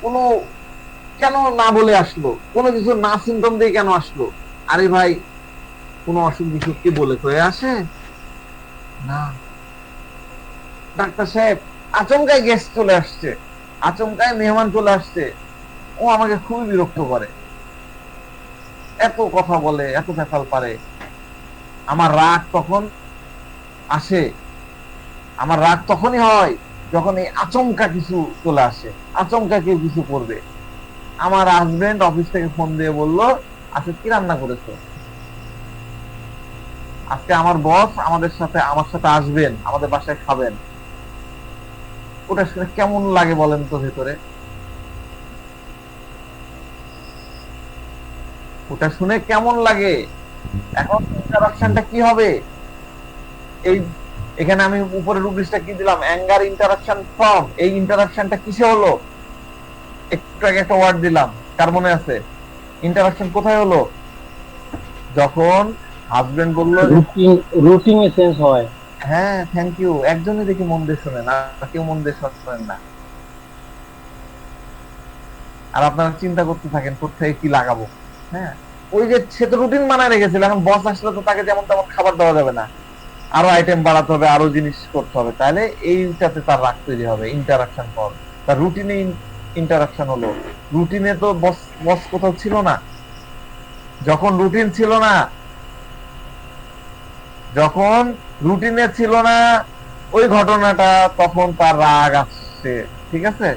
কোনো কেন না বলে আসলো, কোনো কিছু না সিমটম দিয়ে কেন আসলো, আরে ভাই কোনো অসুখ বিসুখ কি বলে কয়ে আসে না, ডাক্তার সাহেব আচমকায় গেস্ট চলে আসছে, আচমকায় মেহমান চলে আসছে, ও আমাকে খুবই বিরক্ত করে, এত কথা বলে, এত ফেফাল পারে, আমার রাগ তখন আসে, আমার রাগ তখনই হয় যখন এই আচমকা কিছু চলে আসে, আচমকা কেউ কিছু করবে। আমার হাজবেন্ড অফিস থেকে ফোন দিয়ে বললো, আজকে কি রান্না করেছো, আজকে আমার বস আমার সাথে আসবেন, আমাদের বাসায় খাবেন, ওটা শুনে কেমন লাগে বলেন তো ভেতরে, ওটা শুনে কেমন লাগে। এখন ইন্টারাকশনটা কি হবে, এই এখানে আমি উপরে রুব্রিকটা কি দিলাম, অ্যাঙ্গার ইন্টারাকশন ফর্ম, এই ইন্টারাকশনটা কিসে হলো, একটু আগে একটা ওয়ার্ড দিলাম, কার মনে আছে, ইন্টারাকশন কোথায় হলো, যখন হাজবেন্ড বললো, রুটিন এ চেঞ্জ হয়। হ্যাঁ থ্যাংক ইউ, একজনই দেখি মন দিয়ে শোনেন, আর কেউ মন দিয়ে শোনেন না, আর আপনারা চিন্তা করতে থাকেন কোথায় কি লাগাবো। হ্যাঁ, ওই যে সে তো রুটিন বানায় রেখেছিল, এখন বস আসলে তো তাকে যেমন তেমন খাবার দেওয়া যাবে না, আরো আইটেম বাড়াতে হবে, আরো জিনিস করতে হবে, তাহলে এইটাতে তার রাগ তৈরি হবে। ইন্টারাকশন পর তার রুটিনে ইন্টারাকশন হলো, রুটিনে তো বস বস কোথাও ছিল না। যখন রুটিন ছিল না, যখন রুটিনে ছিল না ওই ঘটনাটা, তখন তার রাগ আসছে। ঠিক আছে,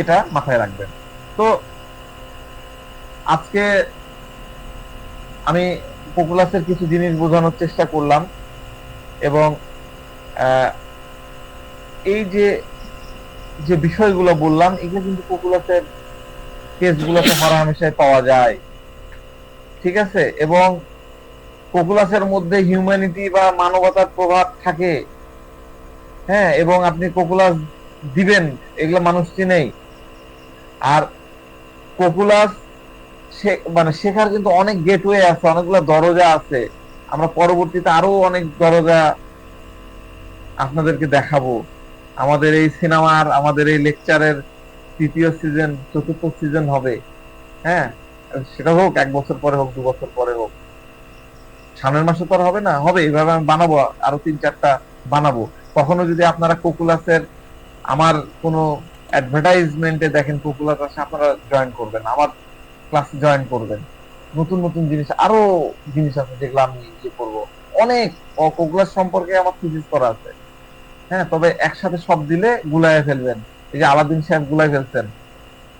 এটা মাথায় রাখবেন। তো আজকে আমি পপুলাসের কিছু জিনিস বোঝানোর চেষ্টা করলাম, এবং আহ, এই যে যে বিষয়গুলো বললাম এগুলো কিন্তু পপুলাসের কেসগুলোতে হরহামেশাই পাওয়া যায়। ঠিক আছে, এবং পপুলাসের মধ্যে হিউম্যানিটি বা মানবতার প্রভাব থাকে। হ্যাঁ, এবং আপনি পপুলাস দিবেন, এগুলো মানুষ চিনেই। আর পপুলাস মানে শেখার কিন্তু অনেক গেটওয়ে আছে, অনেকগুলো দরজা আছে। আমরা পরবর্তীতে আরো অনেক দরজা আপনাদেরকে দেখাবো। আমাদের এই সিনেমার, আমাদের এই লেকচারের তৃতীয় সিজন, চতুর্থ সিজন হবে। হ্যাঁ, সেটা হোক 1 বছর পরে, হোক 2 বছর পরে, হোক সামনের মাসে তো আর হবে না, হবে এইভাবে আমি বানাবো, আরো 3-4টা বানাবো। কখনো যদি আপনারা পপুলাসের আমার কোনো অ্যাডভার্টাইজমেন্টে দেখেন পপুলাস আছে, আপনারা জয়েন করবেন, আমার ক্লাসে জয়েন করবেন। নতুন নতুন জিনিস, আরো জিনিস আছে যেগুলো আমি ইয়ে করবো। অনেক পপুলাস সম্পর্কে আমার থিসিস করা আছে। হ্যাঁ, তবে একসাথে সব দিলে গুলায় ফেলবেন, এই যে আলাদিন সাহেব গুলাই ফেলছেন।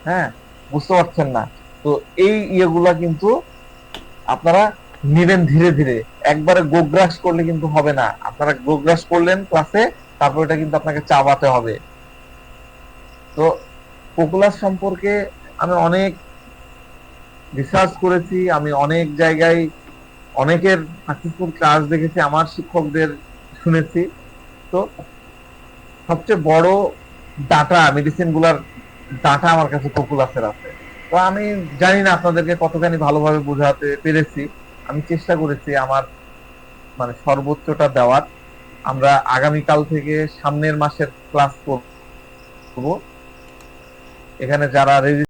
হ্যাঁ, বুঝতে পারছেন না। তো এই ইয়েগুলা কিন্তু আপনারা নিবেন ধীরে ধীরে, একবারে গোগ্রাস করলে কিন্তু হবে না। আপনারা গোগ্রাস করলেন ক্লাসে, তারপর এটা কিন্তু আপনাকে চাবাতে হবে। তো পপুলাস সম্পর্কে আমি অনেক রিসার্চ করেছি, আমি অনেক জায়গায় অনেকের সাকসেসফুল ক্লাস দেখেছি, আমার শিক্ষকদের শুনেছি। তো সবচেয়ে বড় ডাটা, মেডিসিন গুলার ডাটা আমার কাছে পপুলাসের আছে। তো আমি জানি না আপনাদেরকে কতখানি ভালোভাবে বোঝাতে পেরেছি। আমি চেষ্টা করেছি আমার মানে সর্বোচ্চটা দেওয়ার। আমরা আগামীকাল থেকে সামনের মাসের ক্লাস করব। এখানে যারা